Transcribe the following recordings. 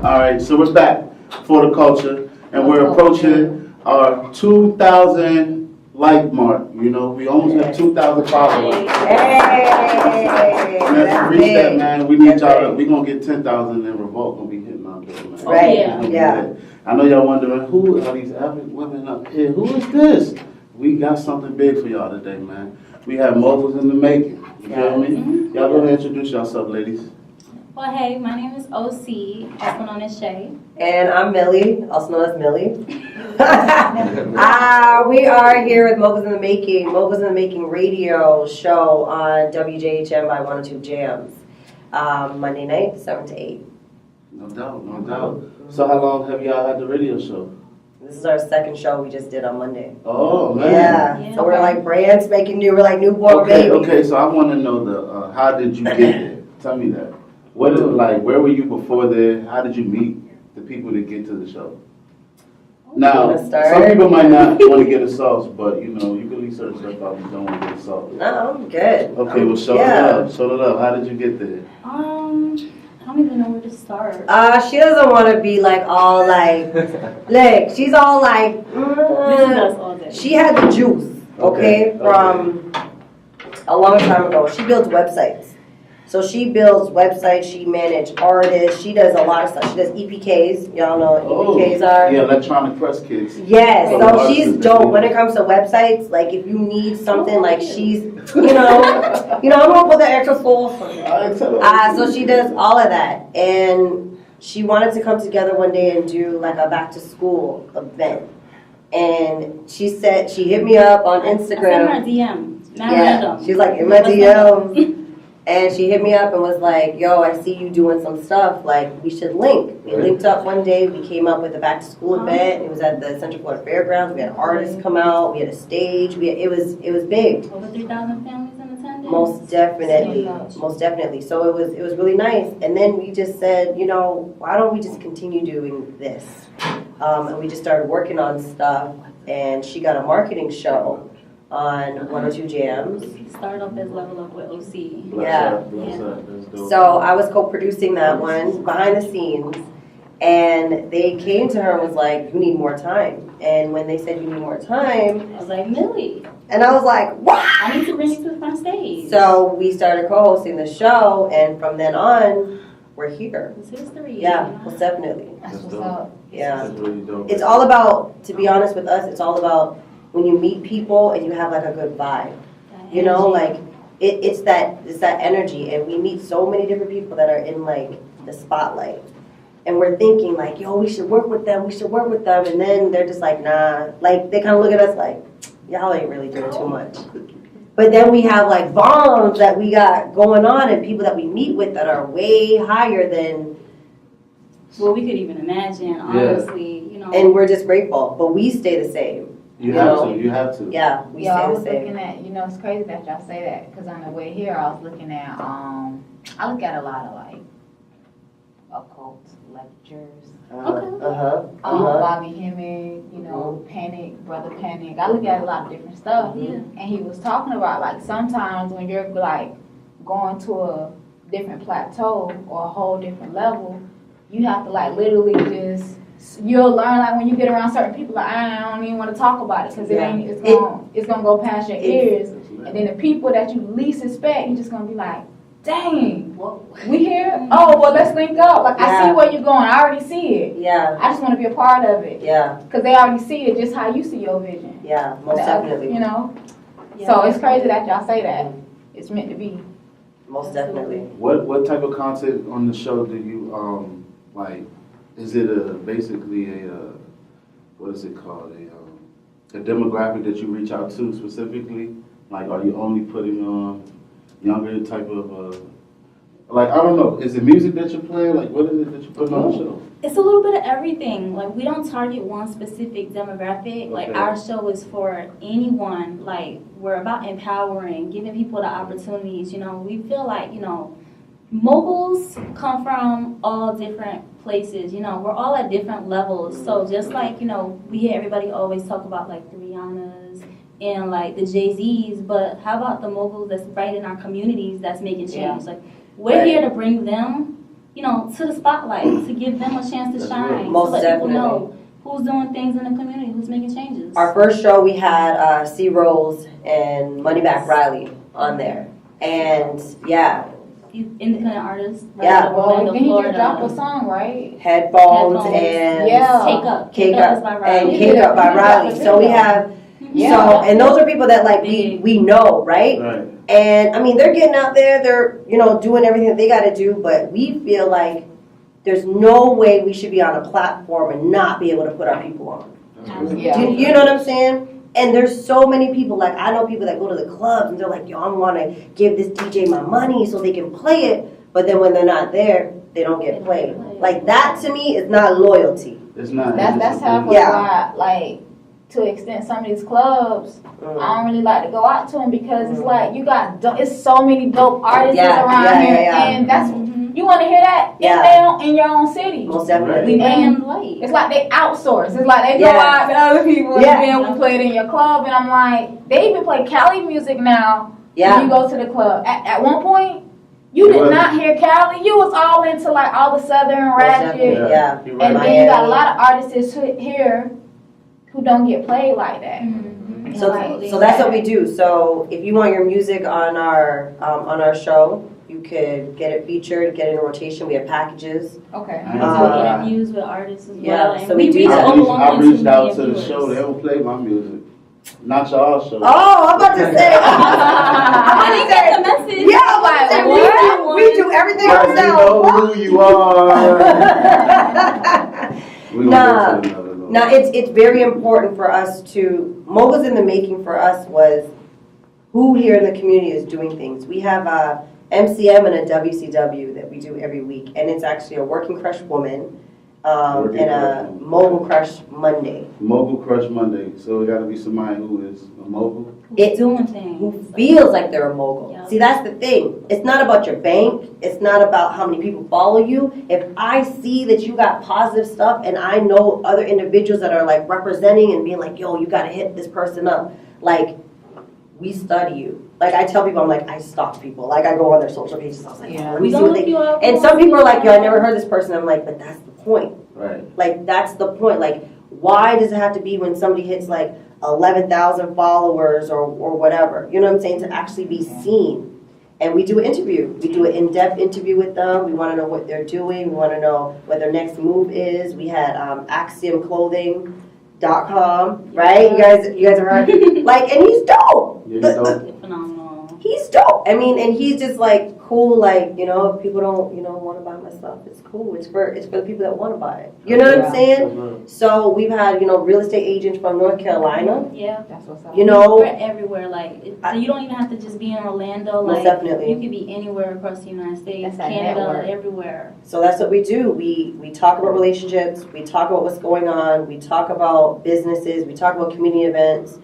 All right, so we're back for the culture, and we're approaching our 2,000 like mark. You know, we almost have 2,000 followers. Hey! And to reach that, man, we need y'all. We're gonna get 10,000, and Revolt gonna be hitting our door, man. Right, Yeah. I know y'all wondering who are these African women up here? Who is this? We got something big for y'all today, man. We have moguls in the making. You feel me? Y'all go ahead and introduce yourself, ladies. Well, hey, my name is OC, also known as Shay. And I'm Millie, also known as Millie. We are here with Moguls in the Making radio show on WJHM by 102 Jams. Monday night, 7 to 8. No doubt, no doubt. So how long have y'all had the radio show? This is our second show we just did on Monday. Oh, man. Yeah. So we're like brand spanking new. We're like newborn baby. Okay, so I want to know how did you get there? Tell me that. What is where were you before there? How did you meet the people that get to the show? Now, some people might not want to get a sauce, but you know, you can leave certain stuff out if you don't want to get a sauce. No, I'm good. Okay, well, show it up. Show it up. How did you get there? I don't even know where to start. She doesn't want to be like all like, look, she's all like, This is us all day. she had the juice, okay, from a long time ago. She builds websites. So she builds websites, she manages artists, she does a lot of stuff. She does EPKs, y'all know what EPKs are. Yeah, electronic press kits. Yes, so she's dope when it comes to websites. Like if you need something, like she's, I'm gonna put the extra sauce on it. So she does all of that, and she wanted to come together one day and do like a back to school event. And she said she hit me up on Instagram. I sent her a DM. Yeah, she's like in my DMs. And she hit me up and was like, yo, I see you doing some stuff. Like, we should link. We linked up one day. We came up with a back-to-school event. It was at the Central Florida Fairgrounds. We had artists come out. We had a stage. It was big. Over 3,000 families in attendance? Most definitely. So it was really nice. And then we just said, why don't we just continue doing this? And we just started working on stuff. And she got a marketing show on 102 Jams. Start off as Level Up with OC. Yeah. So I was co-producing that one behind the scenes, and they came to her and was like, you need more time. And when they said you need more time, I was like, Millie. And I was like, what? I need to bring you to the front stage. So we started co-hosting the show, and from then on, we're here. It's history. Yeah, most definitely. That's what's up. Yeah. That's really dope. It's all about, to be honest with us, it's all about when you meet people and you have like a good vibe. It's that energy, and we meet so many different people that are in like the spotlight, and we're thinking like, yo, we should work with them, and then they're just like, nah, like they kind of look at us like, y'all ain't really doing too much. But then we have like bombs that we got going on, and people that we meet with that are way higher than what we could even imagine, honestly, And we're just grateful, but we stay the same. You have to. Yeah, we I stay was the same. looking at, it's crazy that y'all say that, because on the way here I was looking at, I look at a lot of like occult lectures. Bobby Hemming, Panic, Brother Panic. I look at a lot of different stuff. Yeah. And he was talking about like sometimes when you're like going to a different plateau or a whole different level, you have to like literally just, you'll learn like when you get around certain people, like I don't even want to talk about it because it's gonna go past your ears, and then the people that you least expect, you're just gonna be like, dang, we here? Oh well, let's link up. Like I see where you're going. I already see it. Yeah. I just want to be a part of it. Yeah. Because they already see it just how you see your vision. Yeah, most definitely. So it's crazy that y'all say that. It's meant to be. Most definitely. What type of content on the show do you like? Is it basically what is it called? A demographic that you reach out to specifically? Like, are you only putting on younger type of, like, I don't know, is it music that you're playing? Like, what is it that you're putting on the show? It's a little bit of everything. Like, we don't target one specific demographic. Like, our show is for anyone. Like, we're about empowering, giving people the opportunities. We feel like, moguls come from all different places. We're all at different levels. So just like, we hear everybody always talk about like the Rihannas and like the Jay-Z's, but how about the moguls that's right in our communities that's making change? Like, we're here to bring them, you know, to the spotlight to give them a chance to That's shine. real. Most to let definitely. people know who's doing things in the community, who's making changes. Our first show, we had C. Rose and Moneyback Riley on there. And yeah, Independent artists. Right? Yeah. Well, Orlando, then he just Florida. dropped a song, right? Headphones Headphones. and Yeah. Cake Up. Cake Up is Up by and Riley. Cake Up by Yeah. Riley. So we have, Yeah. so, and those are people that like we know, right? Right. And I mean, they're getting out there, they're, you know, doing everything that they got to do, but we feel like there's no way we should be on a platform and not be able to put our people on. That's real. Yeah. Do you know what I'm saying? And there's so many people, like I know people that go to the clubs and they're like, yo, I want to give this DJ my money so they can play it, but then when they're not there, they don't get played. Like that to me is not loyalty. It's not. That's half of Yeah. why, like, to an extent, some of these clubs, Mm. I don't really like to go out to them because it's like you got, it's so many dope artists Yeah, around yeah, here, yeah. and that's Mhm. you want to hear that Yeah. in your own city. Most We definitely. bring them late. It's like they outsource. It's like they go Yeah. out to other people Yeah. and then we play it in your club. And I'm like, they even play Cali music now. When Yeah. you go to the club. At one point, you It did was. not hear Cali. You was all into like all the Southern Most ratchet. definitely, yeah. You're And right. then you got a Miami. lot of artists here who don't get played like that. Mhm. So, Absolutely. so that's what we do. So if you want your music on our show, you could get it featured, get it in rotation. We have packages. Okay. We do Uh, interviews with artists as well. yeah, and so we do reach that. over I 1.2 reached out million to the viewers. show. They don't play my music. Not y'all show. Oh, I'm about to say. I didn't get the message. Yeah, I'm about to say, What? we do everything Right, you know ourselves. who you are. We gonna Nah. go to another level. Now, it's very important for us to, Moguls in the Making for us was who here in the community is doing things. We have a MCM and a WCW that we do every week, and it's actually a Working Crush Woman Working and Crush a Woman. Mogul Crush Monday. Mogul Crush Monday. So it got to be somebody who is a mogul. Who's doing Who things. feels like they're a mogul. Yeah. See, that's the thing. It's not about your bank. It's not about how many people follow you. If I see that you got positive stuff and I know other individuals that are like representing and being like, yo, you got to hit this person up. Like, we study you. Like, I tell people, I'm like, I stalk people. Like, I go on their social pages. I was like, Yeah. let me We see gonna what look they... you up. And some people are like, yo, I never heard this person. I'm like, but that's the point. Right. Like, that's the point. Like, why does it have to be when somebody hits like 11,000 followers or whatever? You know what I'm saying? To actually be seen. And we do an interview. We do an in-depth interview with them. We want to know what they're doing. We want to know what their next move is. We had AxiomClothing.com, right? You guys have heard? Like, and he's dope. Yeah, The- you know. Phenomenal. He's dope. I mean, and he's just like cool. Like, you know, if people don't, you know, want to buy my stuff, it's cool. It's for the people that want to buy it. You know what I'm Yeah. saying? So we've had, you know, real estate agents from North Carolina. Yeah. That's what's up. You know, We're everywhere. Like, you don't even have to just be in Orlando. most Like, definitely. you could be anywhere across the United States, That's that Canada, network. everywhere. So that's what we do. We talk about relationships. We talk about what's going on. We talk about businesses. We talk about community events.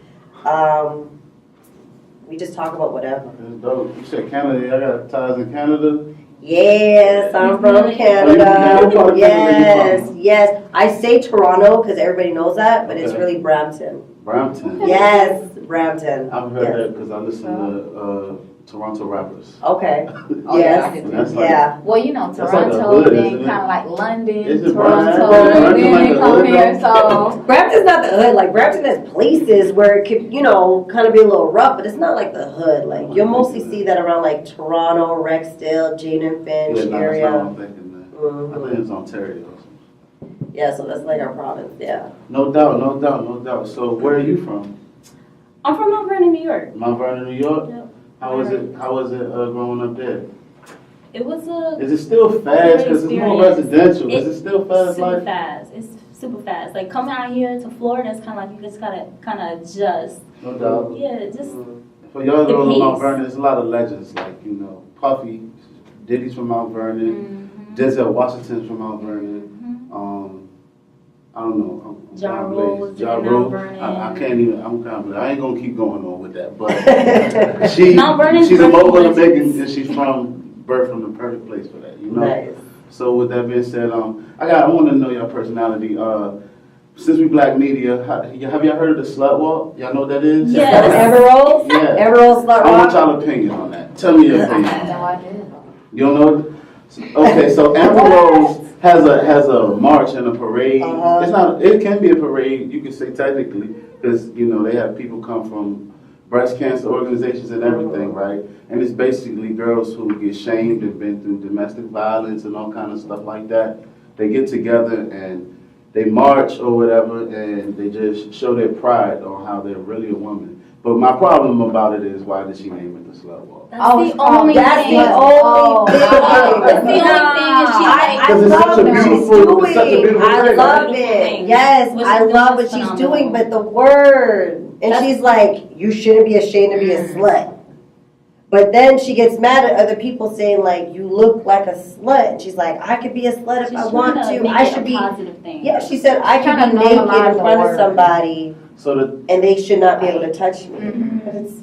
We just talk about whatever. That's dope. You said Canada. I got ties in Canada. Yes, I'm from Oh, you from Canada. Canada? What part of Canada you Yes, from? yes. I say Toronto because everybody knows that, but it's Okay. really Brampton. Brampton. Yes, Brampton. I've heard Yes. that because I listen to Toronto rappers. Okay. Oh, Yes. yeah, I did. That's like, Yeah. Well, you know, That's like the Toronto, hood, then isn't it? kind of like London, Is it Toronto, Brampton? and then Like they the come hood, here. though? So Brampton's not the hood. Like Brampton has places where it could, you know, kind of be a little rough, but it's not like the hood. Like you'll mostly see that around like Toronto, Rexdale, Jane and Finch yeah, no, that's not what area. I'm thinking. I Mhm. think it's Ontario. Yeah, so that's like our province. Yeah. No doubt, no doubt, no doubt. So where are you from? I'm from Mount Vernon, New York. Mount Vernon, New York. Yep. How was it? How was it growing up there? It was a Is it still fast? Because it's more Experience. residential. Is it still fast super life? fast. It's super fast. Like coming out here to Florida, it's kind of like you just gotta kind of adjust. No doubt. Yeah, just For y'all The know Mount pace. Vernon, there's a lot of legends like, you know, Puffy, Diddy's from Mount Vernon, mhm. Denzel Washington's from Mount Vernon. Mhm. I don't know. I'm Ja trying to Rule place- was Ja in Rule. Mount Vernon. I can't even. I'm kind of. I ain't gonna keep going on with that. But she, Mount Vernon's she's a pretty mogul in much- making, and she's birth from the perfect place for that. You know. Nice. So with that being said, I want to know your personality. Since we black media, have y'all heard of the slut walk? Y'all know what that is? Yes. Everroll? Yeah. Everroll Slut I want Rock? y'all opinion on that. Tell me your opinion. no, I did. You don't know? Okay, so Amber Rose has a march and a parade. Uh-huh. It's not. It can be a parade. You can say technically, because they have people come from breast cancer organizations and everything, right? And it's basically girls who get shamed and been through domestic violence and all kind of stuff like that. They get together and they march or whatever, and they just show their pride on how they're really a woman. But my problem about it is, why did she name it the slut walk? That's the it's only That's thing. the only thing. That's the only thing. And she like. Because it's such a what she's beautiful- it's such a doing. beautiful I thing. love Beautiful it. thing. Yes, What I she's doing love is what she's phenomenal. doing, but the word. And That's- she's like, you shouldn't be ashamed to be a slut. But then she gets mad at other people saying like, you look like a slut. And she's like, I could be a slut if She's I want trying to. make I it should a be. positive thing. Yeah, she said I Trying can to be naked normalize in the front of word. somebody So the and they should not be able to touch me. Mhm. But it's,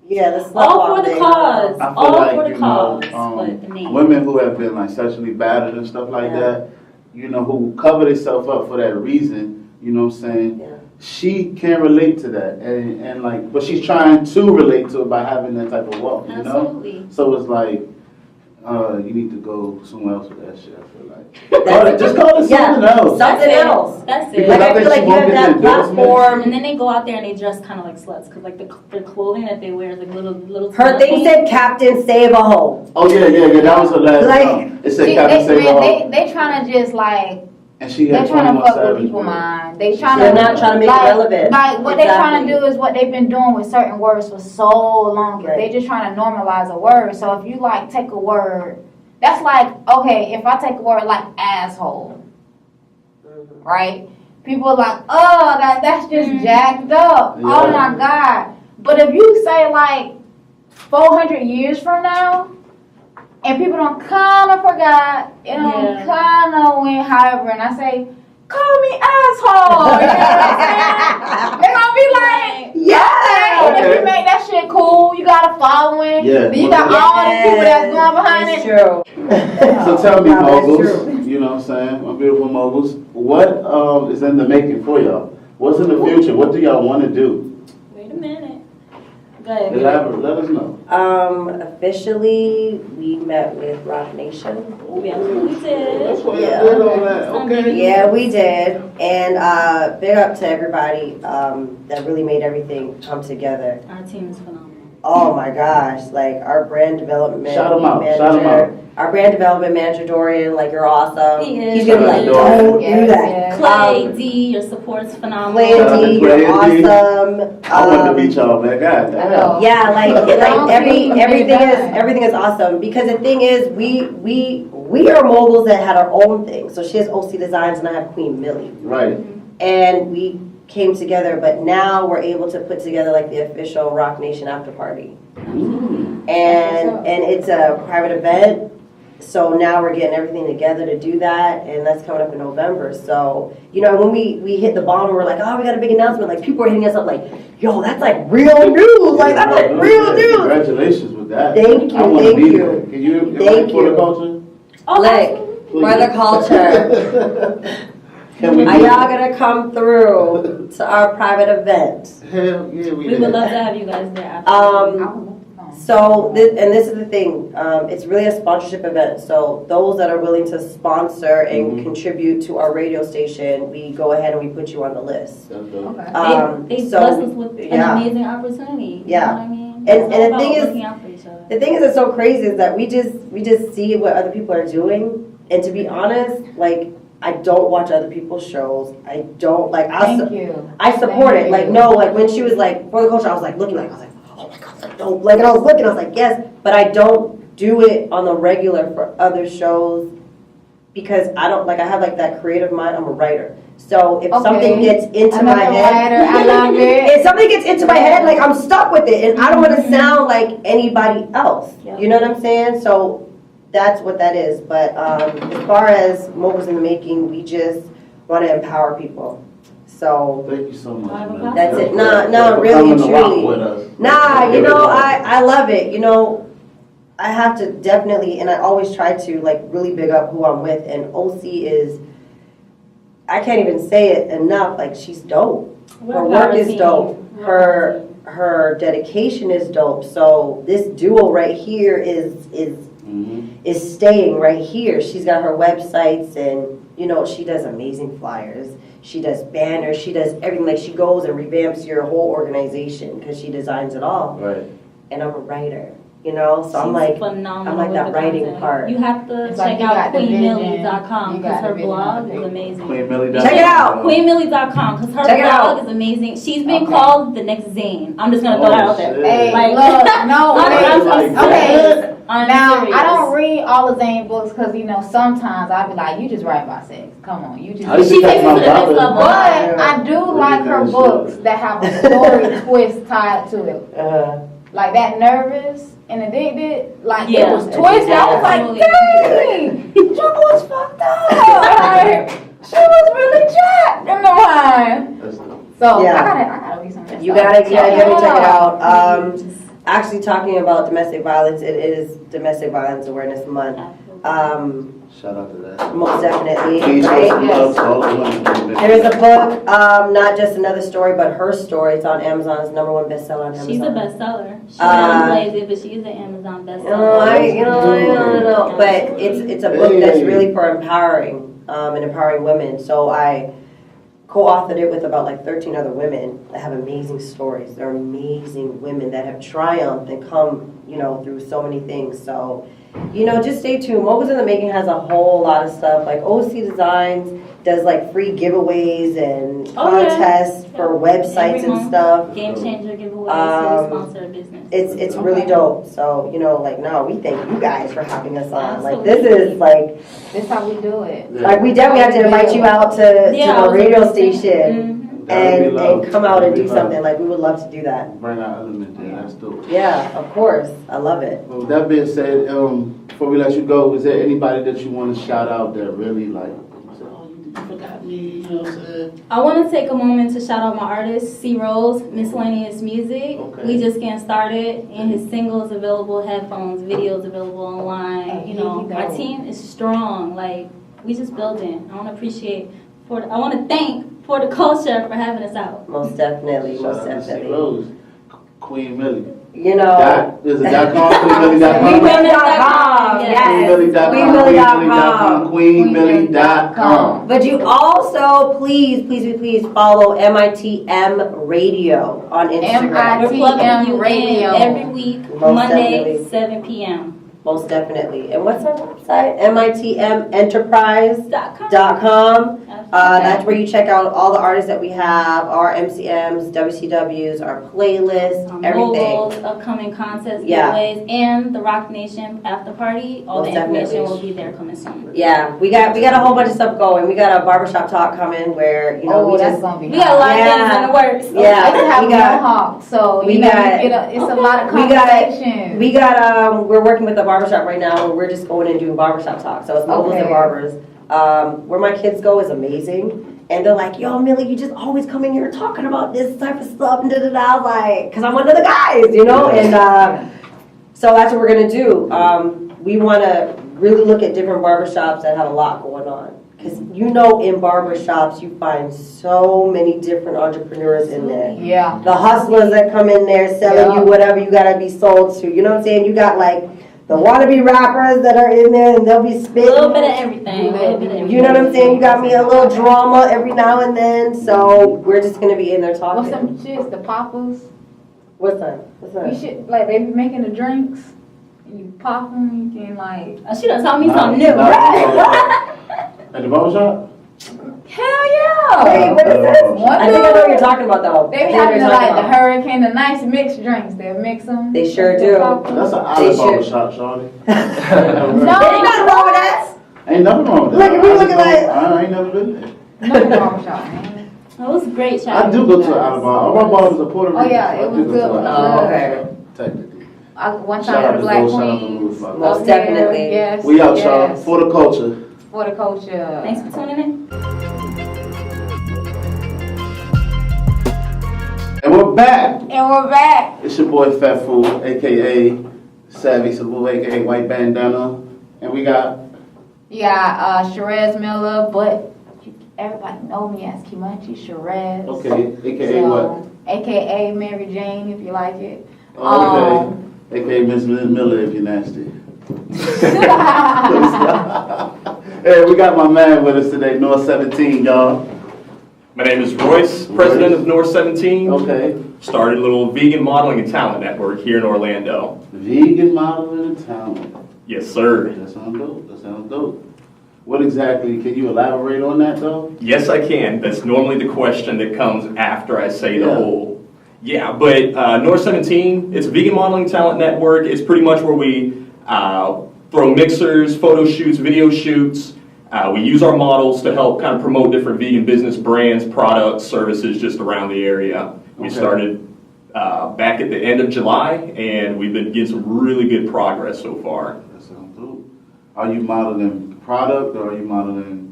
yeah, the slut All walk for the thing. cause. I feel All like, for the you know, cause. But the name. women who have been like sexually battered and stuff like Yeah. that, who cover themselves up for that reason, you know what I'm saying? Yeah. She can relate to that, and like, but she's trying to relate to it by having that type of walk, you know? Absolutely. So it's like, you need to go somewhere else with that shit, I feel like. Just call it something else. Something That's it. else. That's it. Because Like I I think feel like she you won't have get that the endorsement. platform. And then they go out there and they dress kind of like sluts because like their clothing that they wear is like little. Her thing said, "Captain, save a hoe." Oh yeah, that was her last. Like, it said They, Captain Save a Hoe, they trying to just like, and she they're had trying to 21 fuck with Savage people's with her. mind. They She trying said to. They're not trying to make like, it relevant. Like what they trying to Exactly. do is what they've been doing with certain words for so long. Right. They just trying to normalize a word. So if you like take a word, that's like, okay, if I take a word like asshole, right? People are like, oh, that's just jacked up. Yeah. Oh my God. But if you say like 400 years from now, and people don't kind of forgot, and Yeah. kind of went however, and I say, call me asshole. You know what I'm saying? They're gonna be like, Yeah. and if Okay. you make that shit cool, you got a following. Yeah. Then you got all the people that's going behind It's it. true. So tell me, No, that's moguls, true. you know what I'm saying, my beautiful moguls, what is in the making for y'all? What's in the future? What do y'all want to do? Wait a minute. Go ahead. Elaborate, let us know. Officially, we met with Rock Nation. We absolutely did. why Yeah. did all that, okay? Yeah, we did. And big up to everybody that really made everything come together. Our team is phenomenal. Oh my gosh, like our brand development Shout 'em out, manager. shout 'em out. Our brand development manager, Dorian, like you're awesome. He is. He's gonna be like, Shout out, don't Dorian. do that. Yes, Clay D, your support's phenomenal. Clay Shout out to D, Clay you're D. awesome. I wanted to meet y'all, man, God damn. I know. Yeah, like everything is done. everything is awesome because the thing is we are moguls that had our own thing. So she has OC Designs and I have Queen Millie, Right, and we came together. But now we're able to put together like the official Rock Nation after party, and it's a private event. So now we're getting everything together to do that, and that's coming up in November. So, when we hit the bomb, we're like, oh, we got a big announcement. Like, people are hitting us up like, yo, that's like real news. Like, that's like real Yeah, news. Congratulations with that. Thank you, I wanna thank be you. there. Can you Thank invite for the you. culture? Oh, Like, absolutely. for the culture. Can we Are do y'all gonna come through to our private event? Hell yeah, we We did. would love to have you guys there. Absolutely. So, this is the thing, it's really a sponsorship event, so those that are willing to sponsor and Mhm. contribute to our radio station, we go ahead and we put you on the list. That's dope. They So, blessed us with an yeah. amazing opportunity. Yeah. You know what I mean? And It's the all about thing is- looking out for each other. The thing is that's so crazy is that we just see what other people are doing, and to be honest, like, I don't watch other people's shows. I don't, like, Thank you. I support Thank it. Like, you. no, like when she was like for the culture, I was like looking, like I was like, oh my god, like don't, like, and I was looking, I was like, yes, but I don't do it on the regular for other shows because I don't like I have like that creative mind. I'm a writer, so if something gets into my Another head, writer, I love it. if something gets into my head, like I'm stuck with it, and I don't want to sound like anybody else. Yeah. You know what I'm saying? So that's what that is. But as far as Moguls in the Making, we just want to empower people. So Thank you so much, Have a man. class. that's it. For No, really coming and to rock truly. with us. Nah, Give it up. I love it. I have to definitely, and I always try to like really big up who I'm with. And OC is, I can't even say it enough. Like she's dope. We're Her a work power is team. dope. We're a power team. Her dedication is dope. So this duo right here is is staying right here. She's got her websites and, you know, she does amazing flyers. She does banners. She does everything. Like, she goes and revamps your whole organization because she designs it all. Right. And I'm a writer, you know? So I'm like, phenomenal I'm like with that the writing content. part. You have to It's like check you out got the vision, QueenMillie.com you because got the her vision blog on is paper. amazing. QueenMillie.com. Check it out. QueenMillie.com because her Check it out. blog is amazing. She's been Okay. called the next Zane. I'm just gonna throw that out there. Hey, Like- look, no, I'm wait. like Okay. I'm Now, serious. I don't read all of Zane books because, you know, sometimes I be like, you just write about sex. Come on, you just. I used She to takes catch it to the my next brother. level. But I do like her Really books good. that have a story twist tied to it. Like that Nervous and Addicted, like Yeah. it was twisted. I was like, dang, Jungle was fucked up. Like, she was really jacked in the mind. That's dope. So Yeah. I gotta read some of that You stuff. gotta check it out. Just- Actually, talking about domestic violence, it is Domestic Violence Awareness Month. Shout out to that. Most definitely, Please show right? some love to all the women. There is a book, not just another story, but her story. It's on Amazon. It's #1 bestseller on Amazon. She's a bestseller. She Uh, doesn't it, but she is an Amazon bestseller. I know. But it's a book that's really for empowering, and empowering women. So I co-authored it with about like 13 other women that have amazing stories. They're amazing women that have triumphed and come, you know, through so many things. So, you know, just stay tuned. Moguls in the Making has a whole lot of stuff. Like OC Designs does like free giveaways and Oh, yeah. contests for websites Every and month. stuff. Game changer giveaways to sponsor a business. It's really dope. So, you know, like, no, we thank you guys for having us on. Like, Absolutely. this is like, This how we do it. like we definitely have to invite you out to I the was radio gonna say, station and come out and do something. Like, we would love to do that. Bring our element there. That's dope. Yeah, of course. I love it. Well, with that being said, before we let you go, is there anybody that you want to shout out that really like? Oh, you forgot me. You know what I'm saying? I want to take a moment to shout out my artist, C Rose, Miscellaneous Music. Okay. We just getting started, and his singles available, headphones, videos available online. Oh, You know, here we our go. team is strong. Like, we just building. I want to appreciate I want to thank For the Culture for having us out. Most definitely. Shout Most out to C. definitely. Rose, Queen Millie. You know. Is it .com? QueenMillie.com. QueenMillie.com. Yes. QueenMillie.com. QueenMillie.com. But you also, please follow MITM Radio on Instagram. We're plugging TM you Radio. in every week, Most Monday, definitely. 7 p.m. Most definitely. And what's our website? MITMenterprise.com. .com. That's where you check out all the artists that we have, our MCMs, WCWs, our playlists, everything. Moguls, upcoming contests, Yeah. giveaways, and the Rock Nation after party. All Most the information definitely. will be there coming soon. Yeah, we got a whole bunch of stuff going. We got a barbershop talk coming where, you know, Oh, we that's just, gonna be We got a lot Yeah. of things in the works. Yeah. I just have we a got- mohawk, so we you know, got- it's a lot of we got- conversation. we're working with a barbershop right now where we're just going and doing barbershop talk. So it's Moguls and Okay. Barbers. Where my kids go is amazing. And they're like, yo, Millie, you just always come in here talking about this type of stuff and da-da-da. I was like, because I'm one of the guys, you know? And so that's what we're going to do. We want to really look at different barbershops that have a lot going on. Because you know in barbershops you find so many different entrepreneurs in there. Yeah. The hustlers that come in there selling Yeah. you whatever you gotta be sold to. You know what I'm saying? You got like the wannabe rappers that are in there and they'll be A spitting. little bit of everything. A little bit of everything. You know what I'm saying? You got me a little drama every now and then. So we're just gonna be in there What's talking. some shits? The poppers. What's that? What's You that? should like they be making the drinks. And you pop them. You can like. She done taught me something new. At the barbershop? Hell yeah. Wait, what is this? One I think I know what dude- you're talking about though. They I be think I know having what you're like talking the about. hurricane, the nice mixed drinks. They'll mix them. They sure do. That's an They olive should. barbershop, Shawty. No. Ain't nothing wrong with that. Ain't nothing wrong with Look, that. if we I look just at know- that- I ain't never been there. No barbershop, man. That was great, I child. do go to an olive bar. All my barbers are Puerto Oh, Rican. yeah, so I it do was go good. to an Oh, olive bar, okay. technically. One Shout time out the to Black those, shout out to Queens. Louis Vuitton. Most up there, definitely. Yes. We out, y'all. yes. For the culture. For the culture. Thanks for tuning in. And we're back. And we're back. It's your boy Fat Fool, a.k.a. Savvy Sabu, a.k.a. White Bandana. And we got... You got Sherez Miller, but everybody know me as Kimanchi Sherez. Okay, a.k.a. what? AKA Mary Jane, if you like it. Oh, okay. A.k.a. Miss Miller, if you're nasty. Hey, we got my man with us today, North 17, y'all. My name is Royce, president of North 17. Okay. Started a little vegan modeling and talent network here in Orlando. Vegan modeling and talent. Yes, sir. That sounds dope. That sounds dope. What exactly, can you elaborate on that though? Yes, I can. That's normally the question that comes after I say the Yeah. whole. Yeah, but North 17, it's a vegan modeling talent network. It's pretty much where we throw mixers, photo shoots, video shoots. We use our models to help kind of promote different vegan business brands, products, services just around the area. We Okay. started back at the end of July, and we've been getting some really good progress so far. That sounds dope. Are you modeling product or are you modeling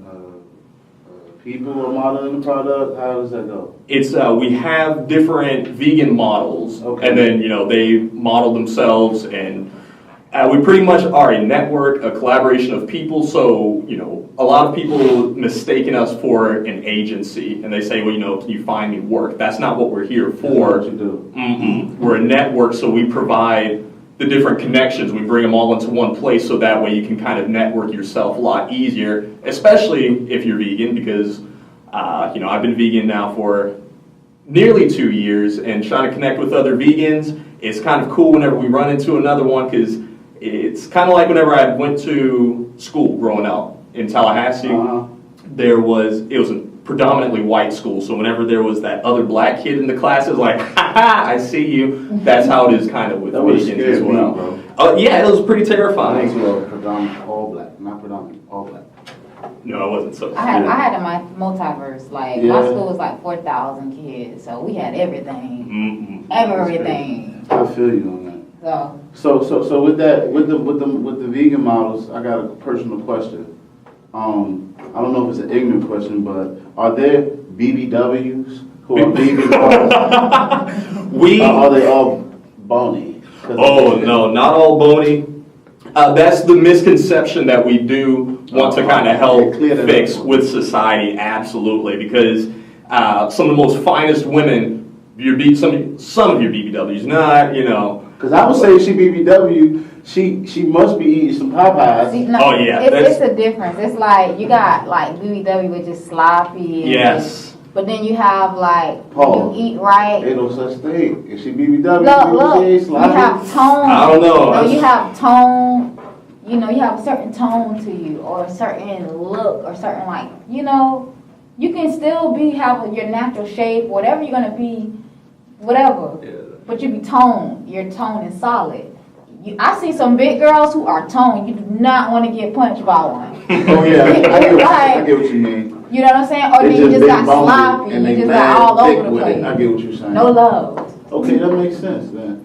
people or modeling the product? How does that go? It's we have different vegan models, Okay. and then they model themselves, and we pretty much are a network, a collaboration of people. So a lot of people mistaken us for an agency, and they say, well, can you find me work? That's not what we're here That's for. what you do. Mm-mm. We're a network, so we provide the different connections. We bring them all into one place, so that way you can kind of network yourself a lot easier, especially if you're vegan, because I've been vegan now for nearly 2 years, and trying to connect with other vegans is kind of cool whenever we run into another one, because it's kind of like whenever I went to school growing up in Tallahassee. Uh-huh. It was a predominantly white school, so whenever there was that other black kid in the class, it was like, ha ha, I see you. That's how it is kind of with That would vegans scare as me, well. bro. Yeah, it was pretty I think terrifying. you are predominant all black, not predominant, all black. No, I wasn't so. I had a multiverse. Like my Yeah. school was like 4,000 kids, so we had everything, Mm-mm. everything. I feel you on that. So So with that, with the vegan models, I got a personal question. I don't know if it's an ignorant question, but are there BBWs who are vegan models? Are they all bony? 'Cause Oh, no, not all bony. That's the misconception that we do want to kind of help Clear that fix up. with society, absolutely, because some of the most finest women, some of your BBWs, not, Because I would say she BBW, she must be eating some Popeyes. see, no, Oh, yeah, it's a difference. It's like you got like BBW, which is sloppy. And Yes. But then you have like Paul. you eat right. Ain't no such thing. If she BBW, Look, she ain't you sloppy. have tone. I don't know. No, you have tone. You have a certain tone to you, or a certain look, or certain you can still have your natural shape, whatever you're gonna be, whatever. But you be toned. Your tone is solid. I see some big girls who are toned. You do not want to get punched by one. Oh yeah, I get what you mean. You know what I'm saying? Or They then you just big got boned sloppy. and You they just mad got all thick over the with it. place. I get what you're saying. No love. Okay, that makes sense then.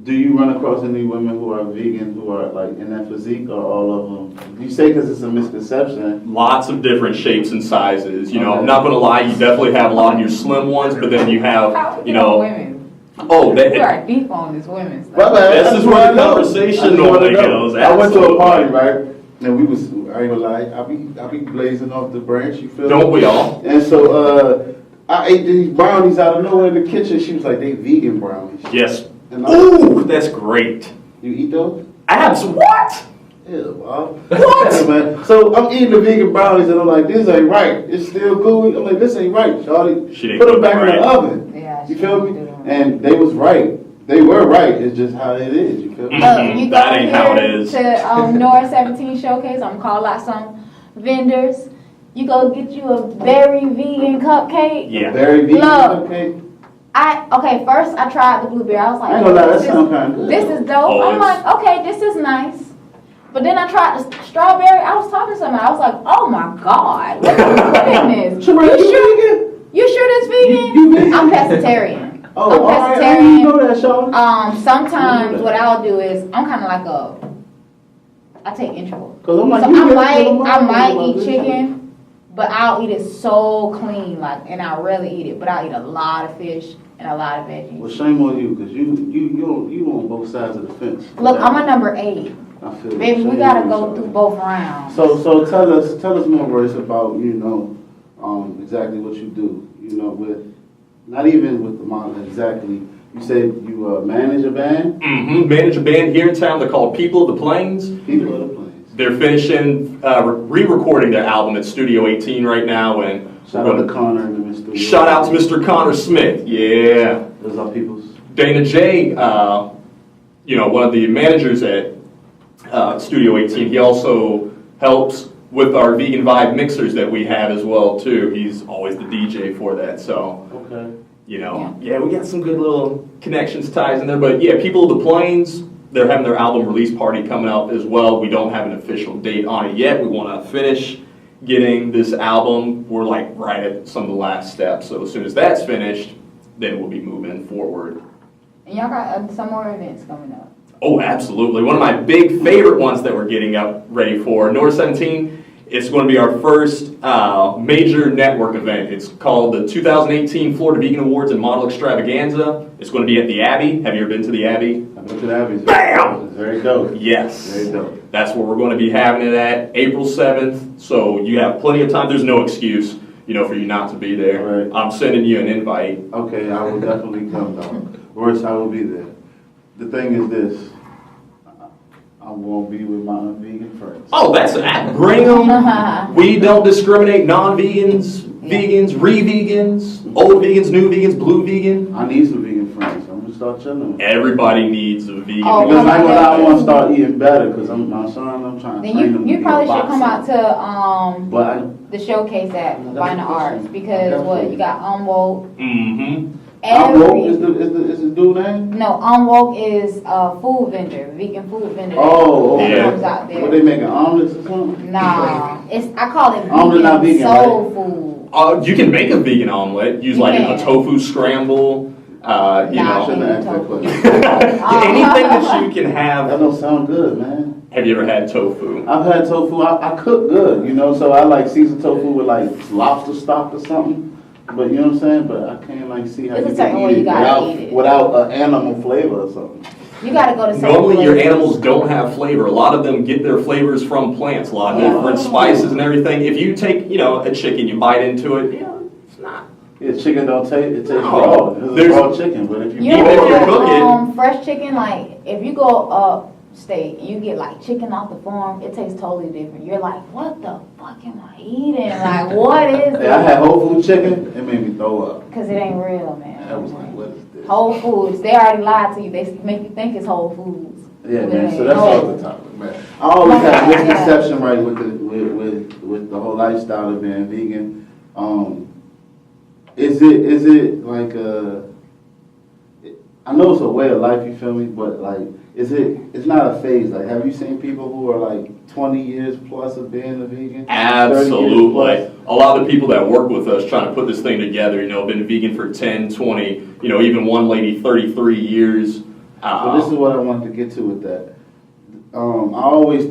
Do you run across any women who are vegan who are like in that physique, or all of them? You say because it's a misconception. Lots of different shapes and sizes. Okay. I'm not going to lie, you definitely have a lot of your slim ones, but then you have, Women. oh, We are deep on this women's stuff. My bad. This is where the I know. conversation I just wanna normally know. goes, I went to a absolutely. party, right? And we was, I ain't gonna lie, I be blazing off the branch, you feel Don't me? we all? And so, I ate these brownies out of nowhere in the kitchen. She was like, they vegan brownies. Yes. And I, Ooh, that's great. you eat those? What? Ew, Bob. What? Yeah, man. So I'm eating the vegan brownies and I'm like, this ain't right. It's still gooey. I'm like, this ain't right, Shawty. She didn't Put them cook back in right. the oven. Yeah, You she feel did me? it. And they was right. They were right. It's just how it is. You feel me? Mhm. You go That ain't how it here is. to North 17 Showcase. I'm call out some vendors. You go get you a berry vegan cupcake. Yeah. Very vegan. Look. Okay. First I tried the blueberry. I was like, I ain't gonna lie, that this is- sound kind of good. This is dope. Oh, I'm it's- like, okay, this is nice. But then I tried the strawberry. I was talking to somebody. I was like, oh my God, what did you put in this? Sheree, You sure? vegan? You sure this vegan? You vegan? I'm pescatarian. Oh, I'm all right. I didn't pescatarian. know that, Shawty. Sometimes what I'll do is I'm kind of like I take intro. Cause I'm like, So you I get might it, I might I'm eat like, chicken, but I'll eat it so clean, and I rarely eat it. But I'll eat a lot of fish and a lot of veggies. Well, shame on you, cause you on both sides of the fence. Look, I'm a number 8. I feel you. Baby, we Shame gotta on you, go Shawty. through both rounds. So tell us more, Royce, about exactly what you do. With not even with the model exactly, You said you manage a band? Manage a band here in town. They're called People of the Plains. People of the Plains. They're finishing, re-recording their album at Studio 18 right now, and Shout out to Connor and Mr. shout out to Mr. Connor Smith. Yeah. Those are people's. Dana J, one of the managers at Studio 18, he also helps with our Vegan Vibe mixers that we have as well too. He's always the DJ for that, so Okay. yeah, we got some good little connections, ties in there. But yeah, People of the Plains, they're having their album release party coming up as well. We don't have an official date on it yet. We want to finish getting this album. We're like right at some of the last steps, so as soon as that's finished, then we'll be moving forward. And y'all got some more events coming up. Oh, absolutely. One of my big favorite ones that we're getting up ready for, North 17, it's going to be our first major network event. It's called the 2018 Florida Vegan Awards and Model Extravaganza. It's going to be at the Abbey. Have you ever been to the Abbey? I've been to the Abbey. Bam! It's very dope. Yes. Very dope. That's where we're going to be having it at, April 7th. So you have plenty of time. There's no excuse, for you not to be there. Right. I'm sending you an invite. Okay, I will definitely come down. Worse, I will be there. The thing is this. I won't be with my vegan friends. Oh, that's that. Bring them. We don't discriminate. Non-vegans, vegans, re-vegans, old vegans, new vegans, blue vegan. I need some vegan friends. I'm gonna start chilling with them. Everybody needs a vegan. Oh, Because well, I want to start eating better. Because my son, I'm trying to Then train him to you be probably a should come out boxer. to But the showcase at That's Fine a Arts question. because what you got Unwoke. Mm-hmm. is the dude name? No, Unwoke is a food vendor, vegan food vendor. Oh, that yeah. comes out What there. they making omelets or something? Nah, I call it Omelet not vegan vegan, soul food. You can make a vegan omelet. Use You like can. a tofu scramble. Nah, I shouldn't have asked that tofu. question. Anything that you can That have. don't sound good, man. Have you ever had tofu? I've had tofu. I cook good, so I like seasoned tofu with like lobster stock or something. But you know what I'm saying? But I can't like see how There's a you certain can way eat you it gotta without eat it. without an animal flavor or something. You gotta go to some Normally your places. animals don't have flavor. A lot of them get their flavors from plants. A lot of different spices and everything. If you take, a chicken, you bite into it, it's not. Yeah, chicken don't taste. It tastes No. raw. It's There's- raw chicken, but if you You Even know if you what, cook it- fresh chicken, like, if you go upstate, you get, like, chicken off the farm, it tastes totally different. You're like, what the fuck am I eating? Like, what is Hey, I had this? whole food chicken. It made me throw up. Because it ain't real, man. I was like, what is this? Whole Foods, they already lied to you. They make you think it's Whole Foods. Yeah, But man. it So ain't. that's No. all the topic, man. I always have a misconception, right, with the whole lifestyle of being vegan. Is it like I know it's a way of life, you feel me? But like, it's not a phase. Like, have you seen people who are like 20 years plus of being a vegan? 30 years Absolutely. plus? A lot of the people that work with us trying to put this thing together, been vegan for 10, 20, even one lady 33 years. So this is what I wanted to get to with that.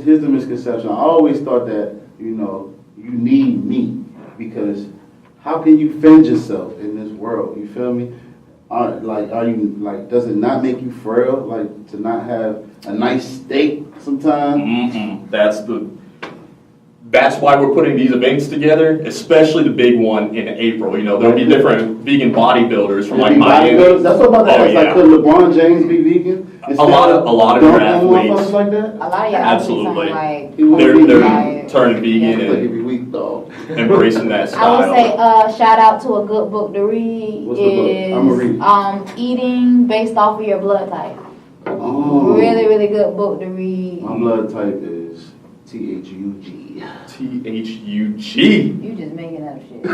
Here's the misconception. I always thought that, you need meat because how can you fend yourself in this world? You feel me? Does it not make you frail? Like to not have a nice steak sometimes? Mm-mm. That's why we're putting these events together, especially the big one in April. There'll be different vegan bodybuilders from like Be Miami. bodybuilders? That's what I'm about to Oh, ask. Like, yeah. could LeBron James be vegan? A lot of your athletes. like that? A lot of y'all Absolutely. Like, He wouldn't be They're Right. turning vegan Like he'd and be weak though. embracing that I would say, style. shout out to a good book to read What's the book? is I'ma read. Eating Based Off of Your Blood Type. Oh. Really, really good book to read. My blood type is THUG. THUG. You just making up shit.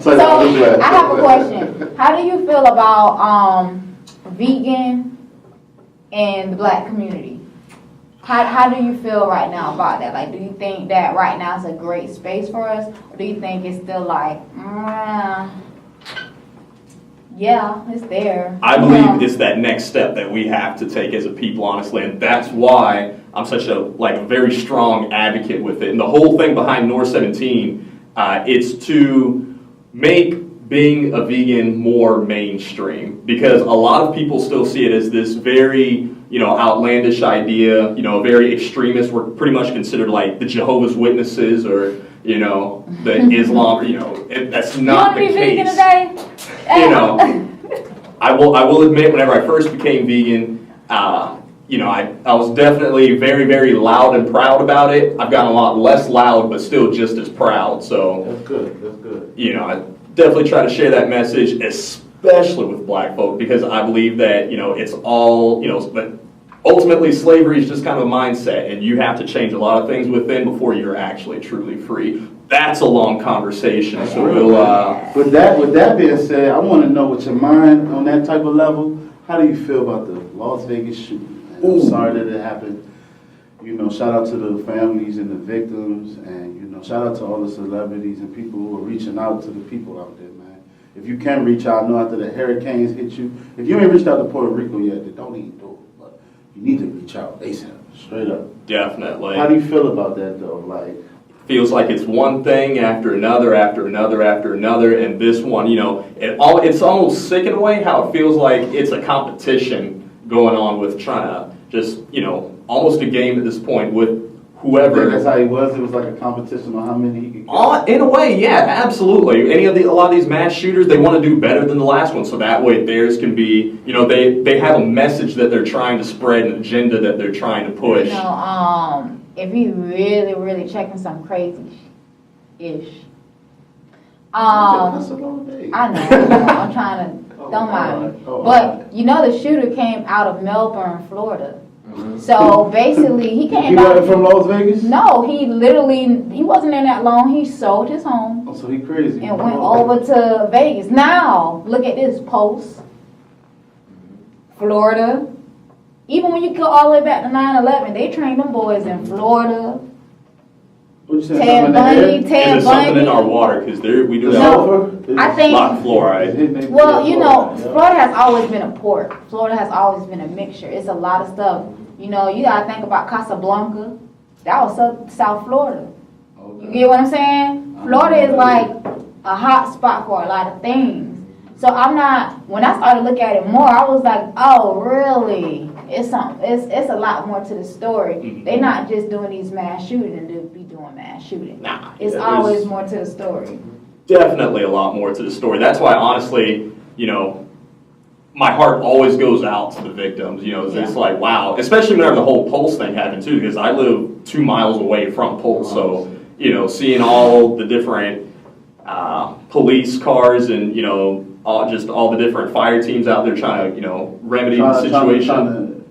So So I have a question. How do you feel about vegan and the black community? How do you feel right now about that? Like, do you think that right now is a great space for us, or do you think it's still like, yeah, it's there? I believe it's that next step that we have to take as a people, honestly, and that's why I'm such a very strong advocate with it. And the whole thing behind North 17, it's to make being a vegan more mainstream, because a lot of people still see it as this very outlandish idea, a very extremist. We're pretty much considered like the Jehovah's Witnesses or the Islam. That's not the You want to be case. vegan today? I will admit, whenever I first became vegan, you know, I was definitely very, very loud and proud about it. I've gotten a lot less loud, but still just as proud. So That's good, that's good. you know, I definitely try to share that message, especially with black folk, because I believe that, you know, it's all, you know, but ultimately slavery is just kind of a mindset, and you have to change a lot of things within before you're actually truly free. That's a long conversation, so we'll, With that being said, I want to know what your mind on that type of level. How do you feel about the Las Vegas shooting? And I'm sorry that it happened. You know, shout out to the families and the victims, and you know, shout out to all the celebrities and people who are reaching out to the people out there, man. If you can reach out, I know after the hurricanes hit you, if you ain't reached out to Puerto Rico yet, then don't even do it. But you need to reach out ASAP, straight up. definitely. How do you feel about that though? Like, Feels like it's one thing after another, after another, after another, and this one, you know, it's almost sick in a way how it feels like it's a competition going on with trying to just, you know, almost a game at this point with I think whoever. that's how he was. It was like a competition on how many he could get. In a way, yeah, absolutely. A lot of these mass shooters, they want to do better than the last one, so that way theirs can be, you know, they have a message that they're trying to spread, an agenda that they're trying to push. You know, if you really, really checking some crazy-ish. That's a long day. I know, I'm trying to, don't mind me. But, you know, the shooter came out of Melbourne, Florida. So, basically, he He came wasn't out. from Las Vegas? No, he wasn't in that long. He sold his home Oh, so he crazy. and went over to Vegas. Now, look at this post. Florida. Even when you go all the way back to 9/11, they trained them boys in Florida. What you saying? Ted something in the Bundy, air? If Ted there's something in our Bundy. water, because we do The have sulfur? I a think- lot of fluoride. Well, you know, Florida has always been a port. Florida has always been a mixture. It's a lot of stuff. You know, you gotta think about Casablanca. That was South Florida. You get what I'm saying? Florida is like a hot spot for a lot of things. So when I started looking at it more, I was like, oh, really? It's a lot more to the story. Mhm. They're not just doing these mass shootings and be doing mass shooting. Nah, It's yeah, always there's more to the story. definitely a lot more to the story. That's why, honestly, you know, my heart always goes out to the victims. You know, it's like, wow, especially whenever the whole Pulse thing happened too, because I live 2 miles away from Pulse. So, you know, seeing all the different police cars and, you know, all the different fire teams out there trying to, you know, remedy the situation.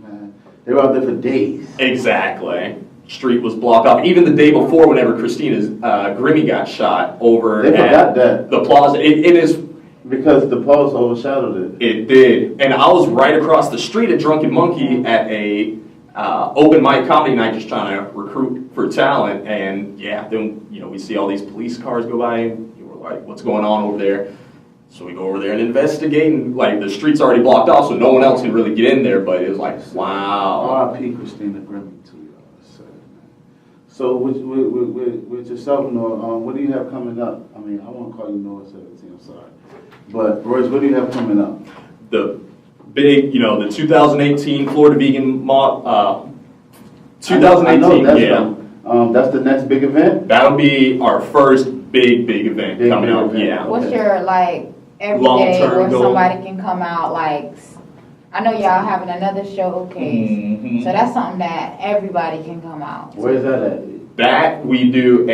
Man, they were out there for days. Exactly. Street was blocked off. Even the day before, whenever Christina Grimmie got shot over They forgot at that the plaza, it is. because the Pulse overshadowed it. It did, and I was right across the street at Drunken Monkey at a open mic comedy night, just trying to recruit for talent. And yeah, then you know we see all these police cars go by, and we're like, "What's going on over there?" So we go over there and investigate, and like the street's already blocked off, so no one else can really get in there. But it was like, wow. R.I.P. Christina Grimmie too, y'all. So with yourself, Noah, what do you have coming up? I mean, I won't call you Noah 17. I'm sorry, but Royce, what do you have coming up? The big, you know, the 2018 Florida Vegan 2018, I know that's yeah. That's the next big event. That'll be our first big event Big coming up. event. Yeah. What's Okay. your like everyday Long-term where goal? somebody can come out like? I know y'all having another showcase, Mhm. so that's something that everybody can come out. Where's that at? That we do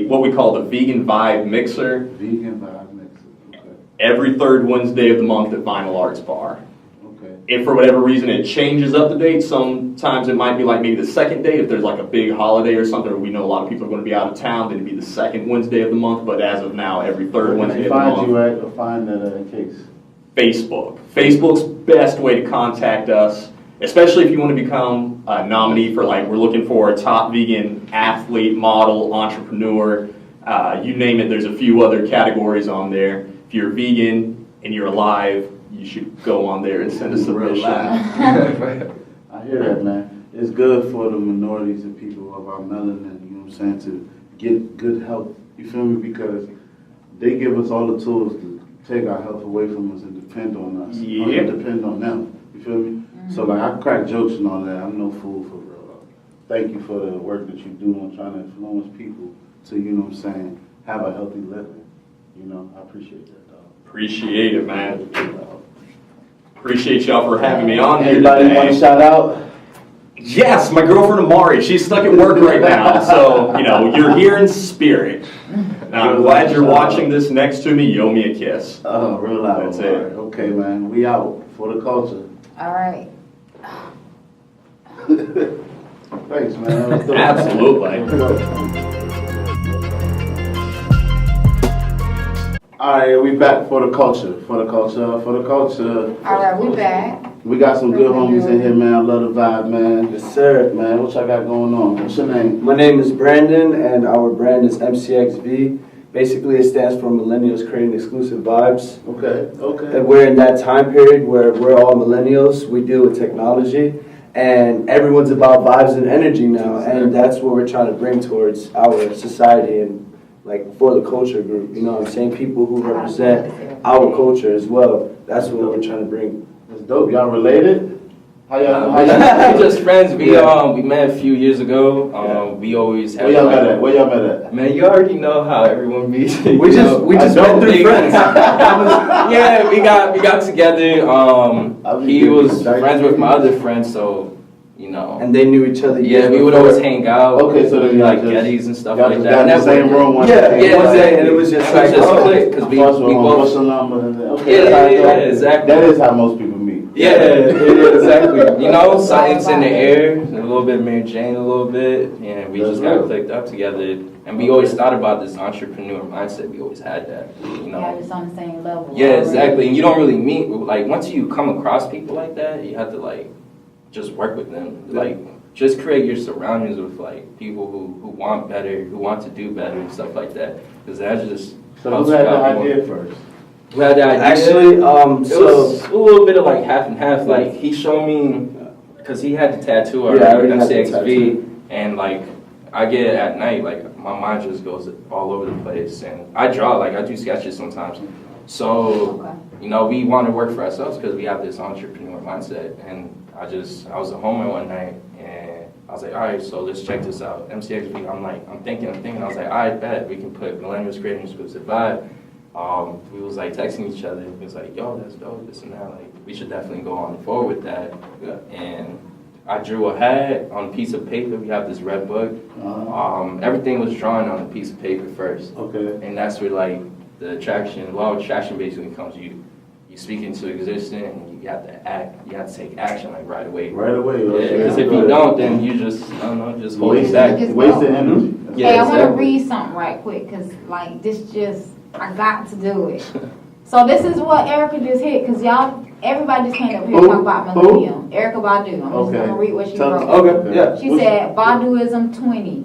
what we call the Vegan Vibe Mixer Vegan Vibe Mixer. Okay. every third Wednesday of the month at Vinyl Arts Bar. Okay. If for whatever reason it changes up the date, sometimes it might be like maybe the second day. If there's like a big holiday or something, or we know a lot of people are going to be out of town, then it'd be the second Wednesday of the month. But as of now, every third Where Wednesday can of they the find month. you at or find that case? Facebook. Facebook's best way to contact us, especially if you want to become a nominee for we're looking for a top vegan athlete, model, entrepreneur, you name it. There's a few other categories on there. If you're vegan and you're alive, you should go on there and send a submission. I hear that, man. It's good for the minorities and people of our melanin, you know what I'm saying, to get good health. You feel me? Because they give us all the tools to take our health away from us and depend on us. Yeah. Depend on them. You feel me? So like I crack jokes and all that. I'm no fool for real. Thank you for the work that you do on trying to influence people to, you know what I'm saying, have a healthy living. You know, I appreciate that, dog. Appreciate it, man. Appreciate y'all for having me on here Anybody want to today. shout out? Yes, my girlfriend Amari, she's stuck at work right now, so, you're here in spirit. Now, I'm glad you're watching this next to me. You owe me a kiss. Oh, real loud. That's it. Okay, man. We out for the culture. All right. Thanks, man. Let's do it. Absolutely. All right, we back for the culture. For the culture. All right, we back. We got some good homies in here, man. I love the vibe, man. Yes, sir. Man, what y'all got going on? What's your name? My name is Brandon, and our brand is MCXV. Basically, it stands for Millennials Creating Exclusive Vibes. Okay. And we're in that time period where we're all millennials. We deal with technology, and everyone's about vibes and energy now. And that's what we're trying to bring towards our society and for the culture group. You know what I'm saying? People who represent our culture as well. That's what we're trying to bring. That's dope. Y'all related? How y'all? We're just friends. We met a few years ago. We always have. Where y'all met at? Where y'all met at? Man, you already know how everyone meets. We just met through friends. Yeah, we got together. He was friends with my other friends, so And they knew each other. Yeah, we would always hang out. Okay, so then like y'all just- Gettys and stuff Y'all like just that. got in the And that same was- room one Yeah, day. one day, and it was just like, click because we What's both. your number? Okay, Yeah, that's how it yeah, goes. exactly. That is how most people meet. Yeah, exactly. Something's in the air, a little bit Mary Jane, a little bit, and we just got clicked up together. And we always thought about this entrepreneur mindset. We always had that, Yeah, just on the same level. Yeah, already. exactly. And you don't really meet, once you come across people like that, you have to, just work with them. Just create your surroundings with, people who want better, who want to do better and stuff like that. Because that just So helps who had you the out more. idea first? Who had the idea? Actually, It was a little bit of half and half. He showed me, because he had the tattoo Yeah, I already, already had the MCXV, and I get it at night, my mind just goes all over the place. And I draw, I do sketches sometimes. So, Okay. we want to work for ourselves because we have this entrepreneur mindset. And I was at home one night, and I was like, all right, so let's check this out. MCXV, I'm thinking. I was like, I bet we can put Millennials Creating Exclusive Vibe. We was texting each other. He was like, yo, that's dope, this and that. We should definitely go on forward with that. And I drew a hat on a piece of paper. We have this red book. Everything was drawn on a piece of paper first. Okay. And that's where the attraction, attraction basically comes. You speak into existence, and you have to act. You have to take action right away. Right away. Yeah, because if you don't, then you just hold it back. Wasted energy. Yeah, Hey, I want to exactly. read something right quick because, I got to do it. So this is what Erica just hit because everybody just came up here to talk about millennium. Erica Badu. I'm just Okay. going to read what she Tell us- wrote. Okay, yeah. She said, Baduism 20.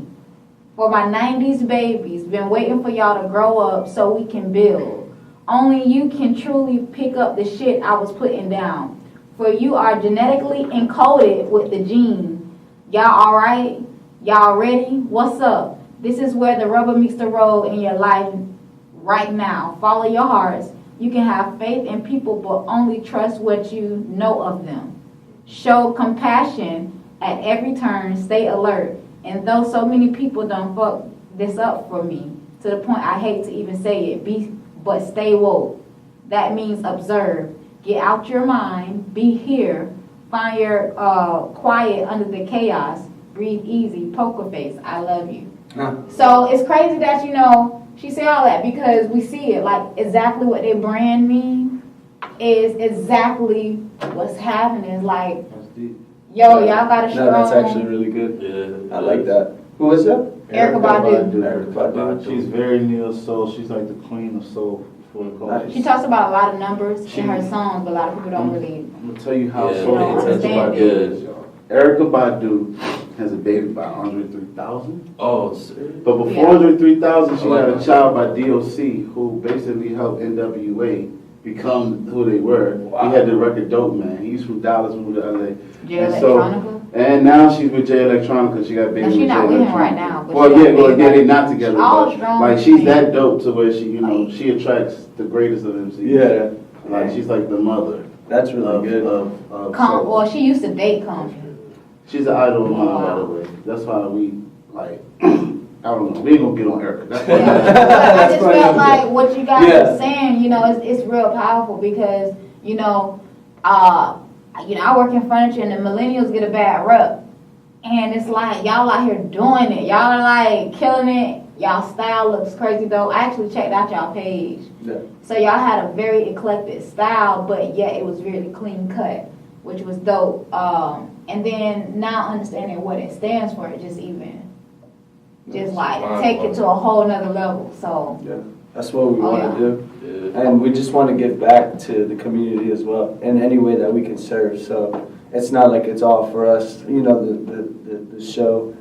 For my 90s babies, been waiting for y'all to grow up so we can build. Only you can truly pick up the shit I was putting down. For you are genetically encoded with the gene. Y'all alright? Y'all ready? What's up? This is where the rubber meets the road in your life right now. Follow your hearts. You can have faith in people, but only trust what you know of them. Show compassion at every turn. Stay alert. And though so many people don't fuck this up for me, to the point I hate to even say it, but stay woke. That means observe. Get out your mind. Be here. Find your quiet under the chaos. Breathe easy. Poker face. I love you. So it's crazy that, she said all that because we see it. Exactly what their brand mean is exactly what's happening. It's That's deep. yo, y'all got a strong... No, that's actually really good. Yeah. I like that. Who is that? Erica Badu. Erica Badu. She's very neo soul. She's like the queen of soul for the culture. She talks about a lot of numbers in her songs, but a lot of people don't really... I'm gonna tell you how Yeah, soul don't Erica understand Badu it. is. Erica Badu has a baby by Andre 3000. Oh, sir. But before Yeah. Andre 3000, she I like had a that. child by DOC who basically helped NWA become who they were. Wow. He had the record Dope Man. He's from Dallas, moved to LA. Jay And so- Electronica. And now she's with Jay Electronica. She got baby No, with she Jay not with him Electronica. right now, but Well, she got yeah, baby they by- not together. All But strong she's men. that dope to where she attracts the greatest of MCs. Yeah, She's like the mother that's really good. of soul. Well, she used to date Compton. She's an idol of mine, by Wow. the way. That's why we I don't know. We ain't gonna get on Erica. That's why. I just felt like what you guys Yeah. are saying, it's real powerful because, you know, I work in furniture and the millennials get a bad rep. And it's like, y'all out here doing it. Y'all are like killing it. Y'all style looks crazy though. I actually checked out y'all page. Yeah. So y'all had a very eclectic style, but yet it was really clean cut, which was dope. And then now understanding what it stands for, it just like take it to a whole nother level. So Yeah, that's what we Oh, want yeah. to do. And we just want to give back to the community as well in any way that we can serve. So it's not like it's all for us, you know, the show.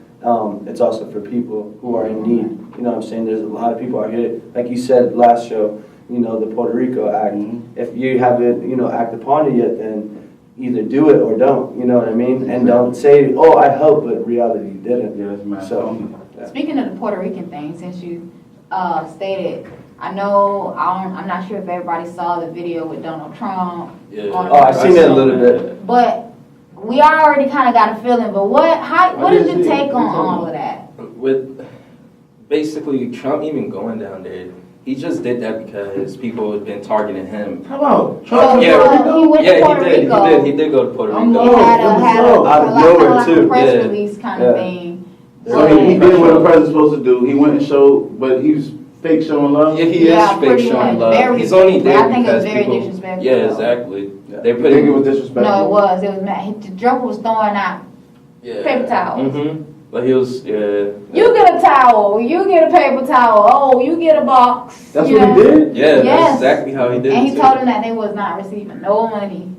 It's also for people who are in need. You know what I'm saying? There's a lot of people out here, like you said last show, you know, the Puerto Rico Act. If you haven't, you know, acted upon it yet, then either do it or don't, you know what I mean? And don't say, oh, I helped, but reality you didn't. Yeah, that's mad. So, yeah. speaking of the Puerto Rican thing, since you stated, I know I'm not sure if everybody saw the video with Donald Trump. Yeah. Oh, I've seen it a little bit. But we already kind of got a feeling. But what is your take on all of that? With basically Trump even going down there, he just did that because people have been targeting him. How about So, Trump? Yeah. he went to Yeah, Puerto Rico. he did go to Puerto I'm Rico. He low. had a Out of nowhere, like a too. press Yeah. release kind Yeah. of thing. So he did what the president's supposed to do. He went and showed, but he was fake showing love. Yeah, he Yeah, is fake pretty showing much. love. Very- He's only there I think it was because very people. disrespectful. Yeah, exactly. Yeah. They You put think it him. was disrespectful? No, it was. It was mad. The Joker was throwing out paper towels. But he was, yeah. You get a towel. You get a paper towel. Oh, you get a box. That's you what know? he did? Yeah, Yes. that's exactly how he did And it. he too. told him that they was not receiving no money.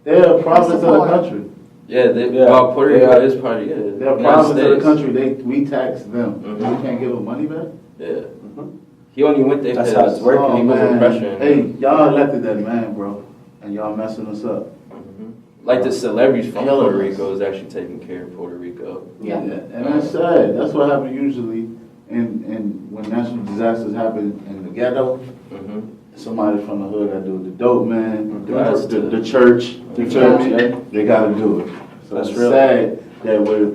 They're a province of the support. country. Yeah, Yeah. well, Puerto Rico Yeah. is part of, yeah. They're a United province of the States. country. We tax them. Mhm. We can't give them money back? Yeah. He only went there That's because how it's working. Oh, he was man. pressuring. Hey, y'all elected that man, bro. And y'all messing us up. Like the celebrities from Killing Puerto us. Rico is actually taking care of Puerto Rico. Yeah. And that's sad. That's what happens usually in when natural disasters happen in the ghetto. Mm-hmm. Somebody from the hood got to do it. The dope man, That's the church, The you feel church, me? yeah. They got to do it. So That's it's real. sad that we're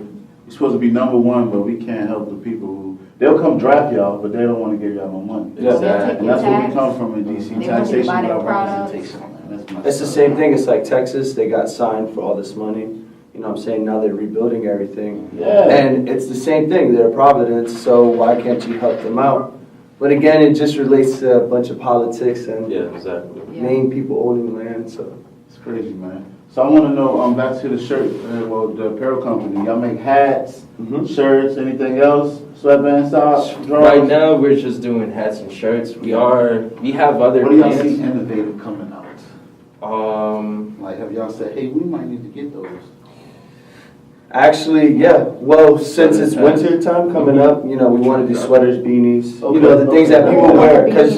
supposed to be number one, but we can't help the people who they'll come draft y'all, but they don't want to give y'all no money. Yeah. Exactly. And that's where we come from in DC. They want you to Taxation buy their without products. representation, man. That's messed It's the up. same thing. It's like Texas. They got signed for all this money. You know what I'm saying? Now they're rebuilding everything. Yeah. And it's the same thing. They're Providence, so why can't you help them out? But again, it just relates to a bunch of politics and Yeah, exactly. main people owning land. So It's crazy, man. So I want to know, back to the shirt, the apparel company. Y'all make hats, shirts, anything else? Sweatband socks, drawers? Right now, we're just doing hats and shirts. We have other What do y'all plans. see innovative coming out? Like, have y'all said, hey, we might need to get those? actually, yeah. Well, since it's winter time coming up, you know, we want to do sweaters, beanies. You know, the things that people wear. Because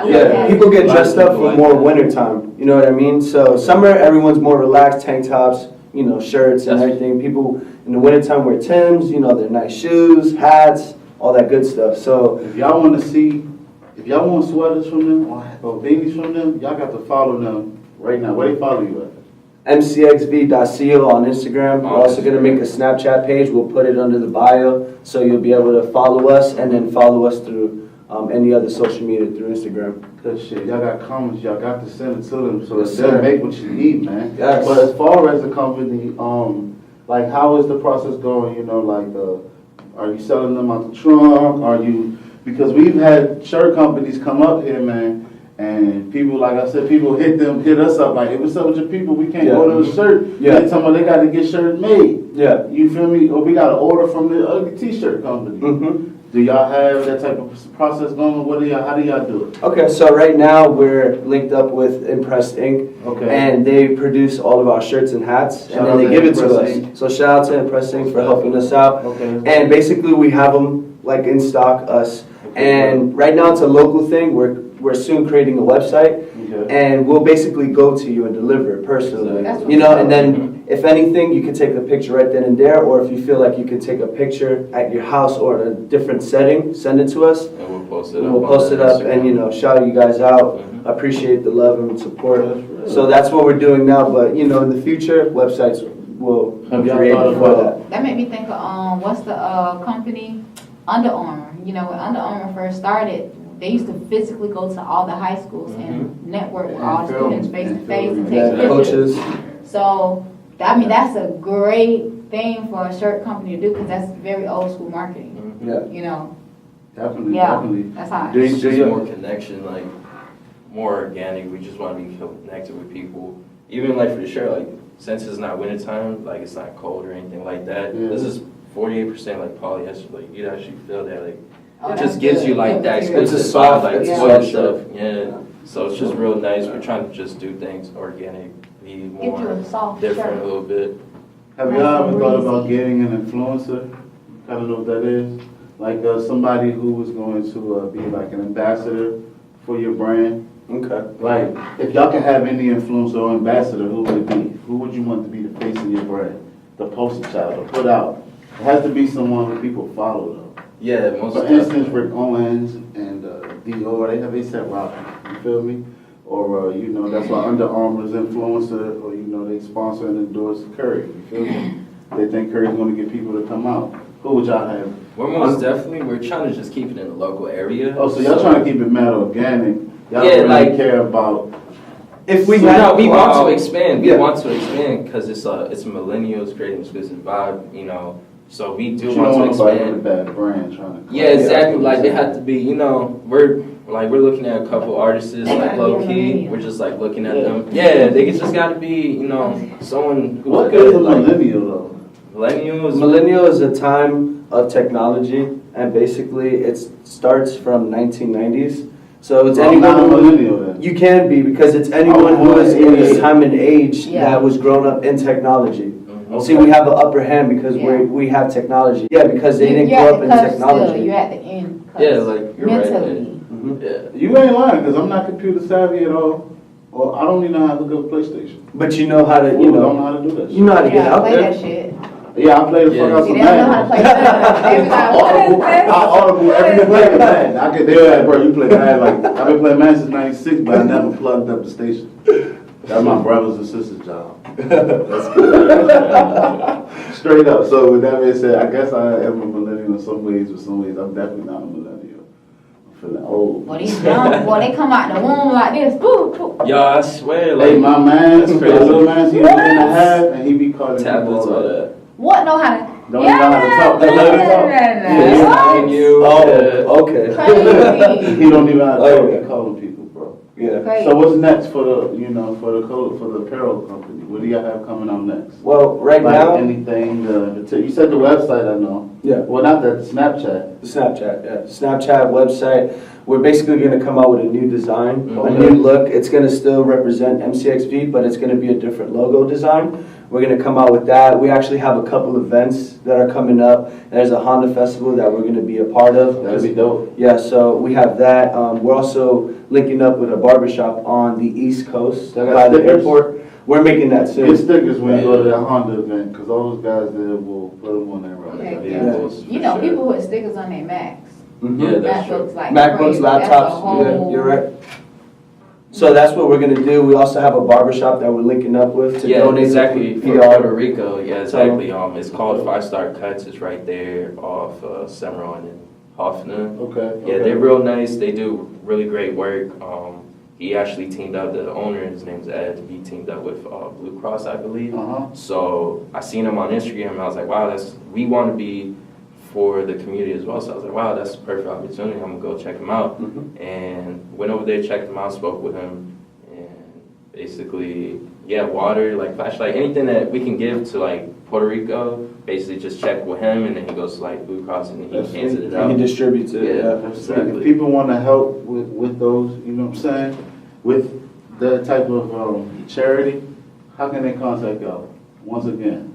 yeah, people get dressed up for more winter time. You know what I mean? So summer, everyone's more relaxed, tank tops, you know, shirts and everything. People in the winter time wear Timbs, you know, their nice shoes, hats, all that good stuff. So If y'all want to see, if y'all want sweaters from them or beanies from them, y'all got to follow them right now. Where they follow you at? mcxv.co on Instagram. We're also going to make a Snapchat page. We'll put it under the bio, so you'll be able to follow us and then follow us through any other social media through Instagram. Good shit. Y'all got comments. Y'all got to send it to them so Yes, that they'll sir. make what you need, man. Yes. But as far as the company, like, how is the process going? You know, like, are you selling them out the trunk? Are you, because we've had shirt companies come up here, man, and people, like I said, people hit us up like, hey, what's up with your people? We can't Yeah. order a shirt. Yeah. They tell me they got to get shirts made. Yeah. You feel me? Or we got to order from the ugly t-shirt company. Mm-hmm. Do y'all have that type of process going? How do y'all do it? Okay, so right now we're linked up with Impressed Ink, Okay. and they produce all of our shirts and hats, Shout and out then they to give it to Impressed us. Ink. So shout out to Impressed Ink for helping us out. Okay. And basically we have them like in stock, us. And right now it's a local thing. We're soon creating a website, Okay. and we'll basically go to you and deliver it personally. That's You know, and then if anything, you can take the picture right then and there, or if you feel like you could take a picture at your house or in a different setting, send it to us. And we'll post it up. And we'll on post the it up Instagram. and, you know, shout you guys out. Mhm. Appreciate the love and support. So that's what we're doing now, but, you know, in the future, websites will be Have y'all created thought for about- that. That made me think of what's the company Under Armour. You know, when Under Armour first started, they used to physically go to all the high schools and network with all the film, students face to and face and film. take Yeah, pictures. coaches. So, I mean, that's a great thing for a shirt company to do because that's very old school marketing. Yeah. You know, Definitely, Yeah. definitely. that's how. Do It's you- just do you- more connection, like more organic. We just want to be connected with people. Even like for the shirt, like since it's not wintertime, like it's not cold or anything like that. Yeah. This is 48% like polyester. Like you actually feel that. Like Oh, it that's just gives good. you like that It's a exclusive soft- vibe, like it's a toy soft stuff. Yeah. So it's just real nice. We're trying to just do things organic, be Get you more a soft different shirt. a little bit. Have y'all ever thought about getting an influencer? Kind of know what that is? Like somebody who was going to be like an ambassador for your brand? Okay. Like, if y'all could have any influencer or ambassador, who would it be? Who would you want to be the face of your brand? The poster child, or put out? It has to be someone who people follow though. Yeah, most For of the instance, Rick Owens and Dior, they set rock. You feel me? Or you know, that's why Under Armour's influencer, or you know, they sponsor and endorse Curry. You feel me? They think Curry's going to get people to come out. Who would y'all have? We're most definitely, we're trying to just keep it in the local area. Oh, so y'all trying to keep it mad organic? Y'all Yeah, don't really like- care about. If we We, had no, we want clout- to expand. We Yeah. want to expand because it's millennials creating exclusive vibe, you know. So we do You want don't to want nobody with a expand. bad brand trying to. Yeah, exactly. Like they have to be, you know. We're looking at a couple artists, They like gotta be low a key. millennial. We're just like looking at them. Yeah, they just got to be, you know, someone who's What good. is a Like millennial though? millennials. Millennial is a time of technology, and basically it starts from 1990s. So it's I'm not a anyone who millennial then. you can be because it's anyone who is in this time and age Yeah. that was grown up in technology. Mhm. See, we have an upper hand because Yeah. we have technology. Yeah, because they didn't You're grow at up the in cusp technology. still. You're at the end. cusp. Yeah, like you're right. mentally. Mhm. Yeah. You ain't lying, because I'm not computer savvy at all. Or I don't even know how to look up PlayStation. But you know how to, I you don't know know, how to do that you shit. know how to get Yeah, out play there. that shit. Yeah, I play the fuck Yeah. out See, some they don't know how to Madden. play that. They be like, what is this? I audible every play Madden. I get there, bro, you play Madden. Like, I've been playing Madden since 96, but I never plugged up the station. That's my brothers and sisters' job. That's good. Straight up. So with that being said, I guess I am a millennial in some ways, but some ways I'm definitely not a millennial. I'm feeling old. Boy, these young boy, they come out the womb like this. Boo, boo. Yo, I swear, like Hey, my man, That's my crazy. little man, he's a year and a half, and he be calling tablets, people all all that. that. What know how to? Don't even know how to talk. They let him talk. Yeah, What? you. Oh, okay. Crazy. He don't even know how to talk. Oh, yeah. He calling people, bro. Yeah. Crazy. So what's next for the, you know, for the apparel company? What do y'all have coming out next? Well, right Like now, anything, you said the website, I know. yeah. Well, not that, Snapchat. Snapchat, yeah. Snapchat website. We're basically going to come out with a new design, a Mhm. new look. It's going to still represent MCXV, but it's going to be a different logo design. We're going to come out with that. We actually have a couple events that are coming up. There's a Honda festival that we're going to be a part of. That'd be dope. Yeah, so we have that. We're also linking up with a barbershop on the East Coast Y'all got by the stickers? airport. We're making that soon. Get stickers when you go to that Honda event, because all those guys there will put them on there. Okay, Right? yeah. Vehicles, You for know, sure. people put stickers on their Macs. Mhm. Yeah, that's true. MacBooks, like MacBooks, crazy. That's a laptops, whole- yeah, you're right. So that's what we're gonna do. We also have a barbershop that we're linking up with to Yeah, donate exactly. to For Puerto Rico, yeah, exactly. It's called 5 Star Cuts. It's right there off Cimarron and Hoffman. Okay. Yeah, okay. they're real nice. They do really great work. He actually teamed up, the owner, his name's Ed, he teamed up with Blue Cross, I believe. Uh-huh. So I seen him on Instagram and I was like, wow, we want to be for the community as well. So I was like, wow, that's a perfect opportunity. I'm gonna go check him out. Mhm. And went over there, checked him out, spoke with him, and basically, yeah, water, like flashlight, anything that we can give to like Puerto Rico, basically just check with him, and then he goes to like Blue Cross and he hands it He out. distributes it. Yeah. Yeah. If Exactly. people want to help with those, you know what I'm saying, with that type of charity, how can they contact y'all? Once again.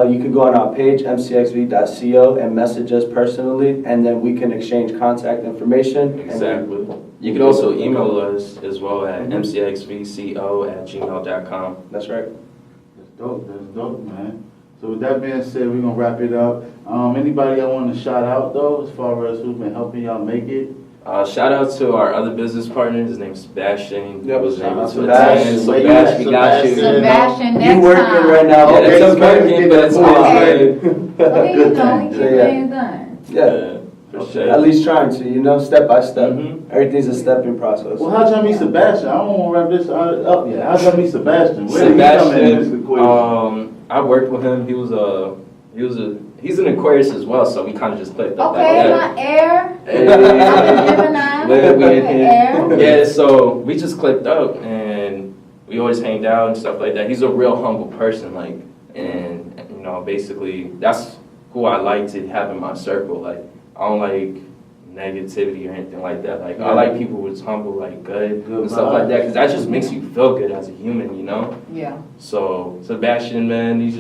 You can go on our page mcxv.co and message us personally, and then we can exchange contact information. and then- Exactly. You can also email us as well at mcxvco@gmail.com. That's right. That's dope, man. So with that being said, we're gonna wrap it up. Anybody I want to shout out though, as far as who's been helping y'all make it? Shout out to our other business partner. His name's Sebastian. Yep. He was Shout able out to to attend. Sebastian. So Wait, Bash, we got you. Sebastian. Sebastian, next You working time. right now? Yeah, Okay, that's so okay, but it's okay. okay. Okay, you Good know, thing. we So, keep yeah. things done. Yeah. For Okay, shit. At least trying to, you know, step by step. Mhm. Everything's a stepping process. Well, how'd y'all meet Sebastian? I don't want to wrap this up yet. How'd y'all meet Sebastian? Where did he come in this equation? I worked with him. He's an Aquarius as well, so we kind of just clicked up Okay, like my air. that. I'm a Gemini. Look, we in Air. here. Yeah, so we just clicked up and we always hanged out and stuff like that. He's a real humble person, like, and you know, basically that's who I like to have in my circle. Like, I don't like negativity or anything like that. Like, I like people who's humble, like good and stuff like that, because that just makes you feel good as a human, you know. Yeah. So Sebastian, man, he's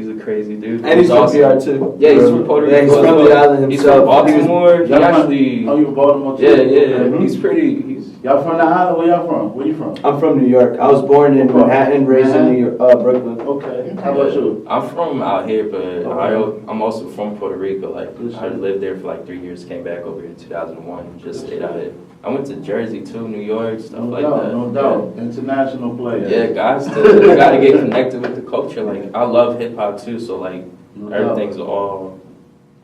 a crazy dude. And he's from PR too. Yeah, he's from Puerto Rico. Yeah, he's as from well. the island He's himself. from Baltimore. He Y'all from- actually, Oh, you from Baltimore too? yeah. Mhm. He's pretty. He's Y'all from the island? Where y'all from? Where you from? I'm from New York. I was born in Manhattan, raised in New York, Brooklyn. Okay. How about you? I'm from out here, but Okay. I'm also from Puerto Rico. Like, Good I shit. lived there for like 3 years. Came back over here in 2001. Just stayed out here. I went to Jersey too, New York, stuff No like doubt, that. no doubt. International player. Yeah, guys, you gotta get connected with the culture. Like, I love hip hop too, so like No doubt. everything's all.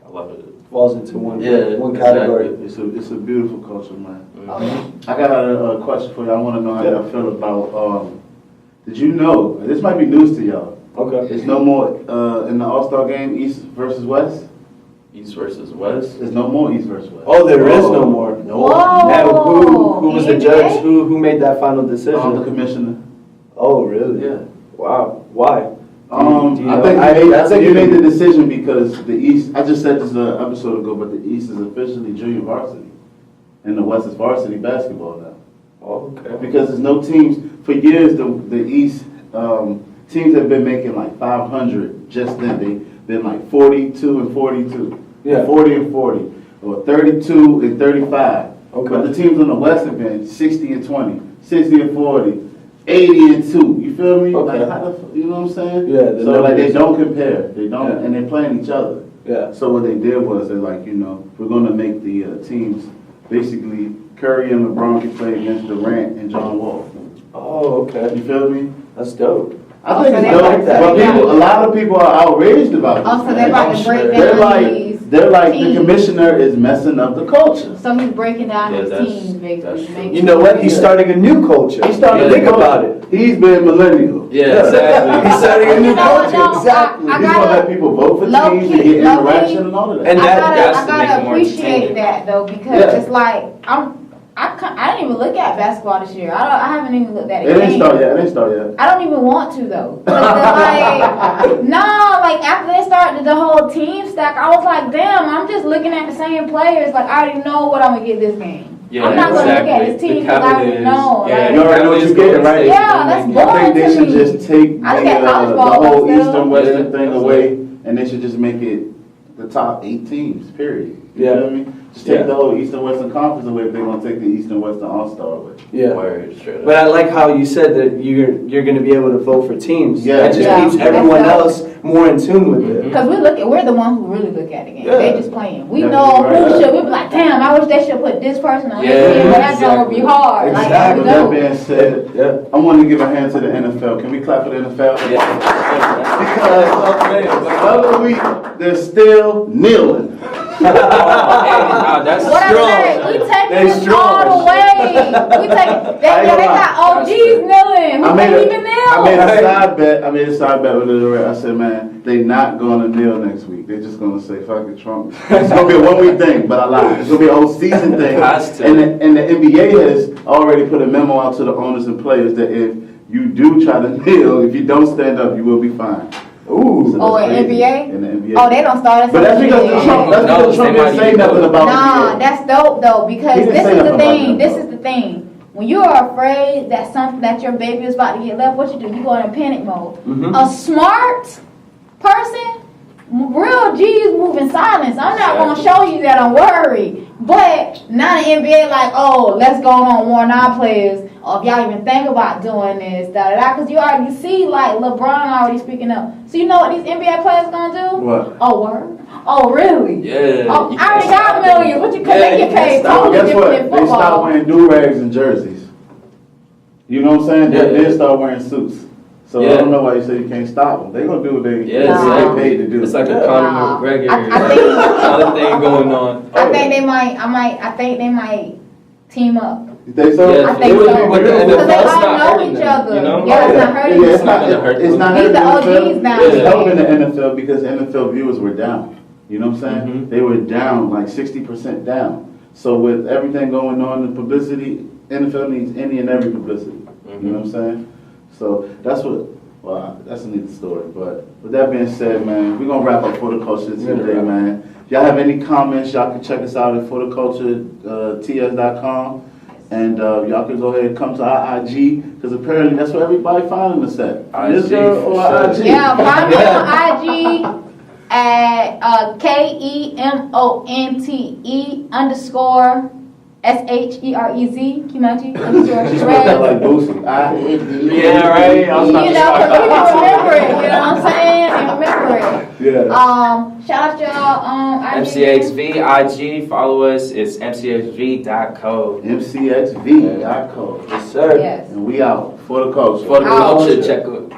I love it. Falls into one Yeah, category. It's a beautiful culture, man. Oh, yeah. I got a question for you. I want to know how y'all feel about. Did you know? This might be news to y'all. Okay. There's no more in the All-Star game East versus West. East versus West. There's no more East versus West. Oh, there is no more. No. Now, who was the NBA? judge? Who made that final The decision? commissioner. Oh, really? Yeah. Wow. Why? Do you I know? think I think you made you- the decision because the East. I just said this an episode ago, but the East is officially junior varsity, and the West is varsity basketball now. Oh, okay. Because there's no teams for years. The East teams have been making like 500. Just then they've been like 42 and 42, Yeah. 40 and 40, or 32 and 35. Okay. But the teams on the West have been 60 and 20, 60 and 40, 80 and 2. You feel me? Okay. Like, you know what I'm saying? Yeah, the So like they numbers. don't compare. They don't, Yeah. and they're playing each other. Yeah. So what they did was they're like, we're gonna make the teams basically Curry and LeBron can play against Durant and John Wall. Oh, okay. You feel me? That's dope. I think so it's they dope, like that. but a lot of people are outraged about this. Oh, so they're man. about to break They're down these like the teams. commissioner is messing up the culture. So he's breaking down Yeah, his that's- teams, basically. that's true. making You know what? He's Yeah. starting a new culture. He started Think a about culture. it. He's been millennial. Yeah, exactly. He's starting a new You know what, culture. no, Exactly. I He's gonna gotta- let people vote for low teams key- and get low key. interaction and all of that. And I that- gotta, that's I to make it gotta more appreciate entertaining. that though, because Yeah. it's like I didn't even look at basketball this year. I haven't even looked at It it. didn't start yet. It didn't start yet. I don't even want to though. 'Cause like, no, like after they started the whole team stack, I was like, damn, I'm just looking at the same players. Like I already know what I'm gonna get this game. Yeah, I'm not gonna look at exactly. this team The because I already Cavaliers- know. yeah, like, You already know what you're getting, right? Yeah, that's I boring think they to should me. just take I look at college the ball whole still. Eastern Western Yeah, thing that's away, and they should just make it the top 8 teams. Period. You Yeah. feel me? Just take Yeah. the whole Eastern Western Conference away if they're gonna take the Eastern Western All Star away. Yeah. Word, straight up. But I like how you said that you're going to be able to vote for teams. Yeah. That just Yeah. keeps That's everyone dope. else more in tune with it. Because we're the ones who really look at the game. Yeah. They just playing. We Yeah, know right. who should. We be like, damn, I wish they should put this person on Yeah, this team. But that exactly. job would be hard. With Like, Exactly. we that know. being said, Yeah. I want to give a hand to the NFL. Can we clap for the NFL? Because another week they're still kneeling. That's What I strong. say, we taking They this strong. all the way. We taking. They I ain't got gonna OGs That's true. kneeling. I Who made can't even I made kneel. a side bet. I made a side bet with the rest. I said, man, they not gonna kneel next week. They're just gonna say, fuck it, Trump. It's gonna be a 1 week thing, but I lied. It's gonna be a whole season thing. Has to. And the NBA has already put a memo out to the owners and players that if you do try to kneel, if you don't stand up, you will be fined. Ooh. So Oh, that's in crazy. NBA? In the NBA. Oh, they don't start us. But that's because NBA. Trump. That's No, because Trump they didn't might say even nothing go. about Nah, NBA. that's dope though because He didn't this say is nothing the about thing. that, This though. is the thing. When you are afraid that your baby is about to get left, what you do? You go in panic mode. Mhm. A smart person, real G's move in silence. I'm not gonna show you that I'm worried. But now the NBA like, oh, let's go on warn our players. Or if y'all even think about doing this, da da da. Because you already see like LeBron already speaking up. So you know what these NBA players gonna do? What? Oh, word? Oh, really? Yeah. Oh, you I already can't got stop millions. them. What you? Cause Yeah, they you get can't paid stop Well, totally guess different what? than They stopped football. wearing do-rags and jerseys. You know what I'm saying? They Yeah. did start wearing suits. So I don't know why you say you can't stop them. They gonna do what they Yeah, they exactly. paid to do. It's like a Yeah. Conor McGregor I think- kind of thing going on. I think they might team up. You think so? Yeah, I think it would be so. with the Because NFL, they it's all not know hurting each them, other. you know? Yeah, it's not hurting Yeah, them. it's not gonna hurt It's them. not These hurting the NFL. OGs now. It's Yeah. helping the NFL because NFL viewers were down. You know what I'm saying? Mhm. They were down like 60% down. So with everything going on in publicity, NFL needs any and every publicity. You know what I'm saying? So that's what. Well, that's a neat story. But with that being said, man, we're gonna wrap up For the Culture today, man. Y'all have any comments? Y'all can check us out at fortheculture.ts.com. And y'all can go ahead and come to our IG, because apparently that's where everybody finding us at. IG, This girl for or our sure. IG? Yeah, find me on IG at KEMONTE_SHEREZ Kimachi She spelled that like _Shred. Boosie. Yeah, right. I was about You to know, start because we that. can remember it. You know what I'm saying? And remember it. Yeah. Shout out to y'all IG. MCXV IG, follow us. It's mcxv.co. MCXV.co. Yes, sir. Yes. And we out. For the Culture. For the Out. culture, check it.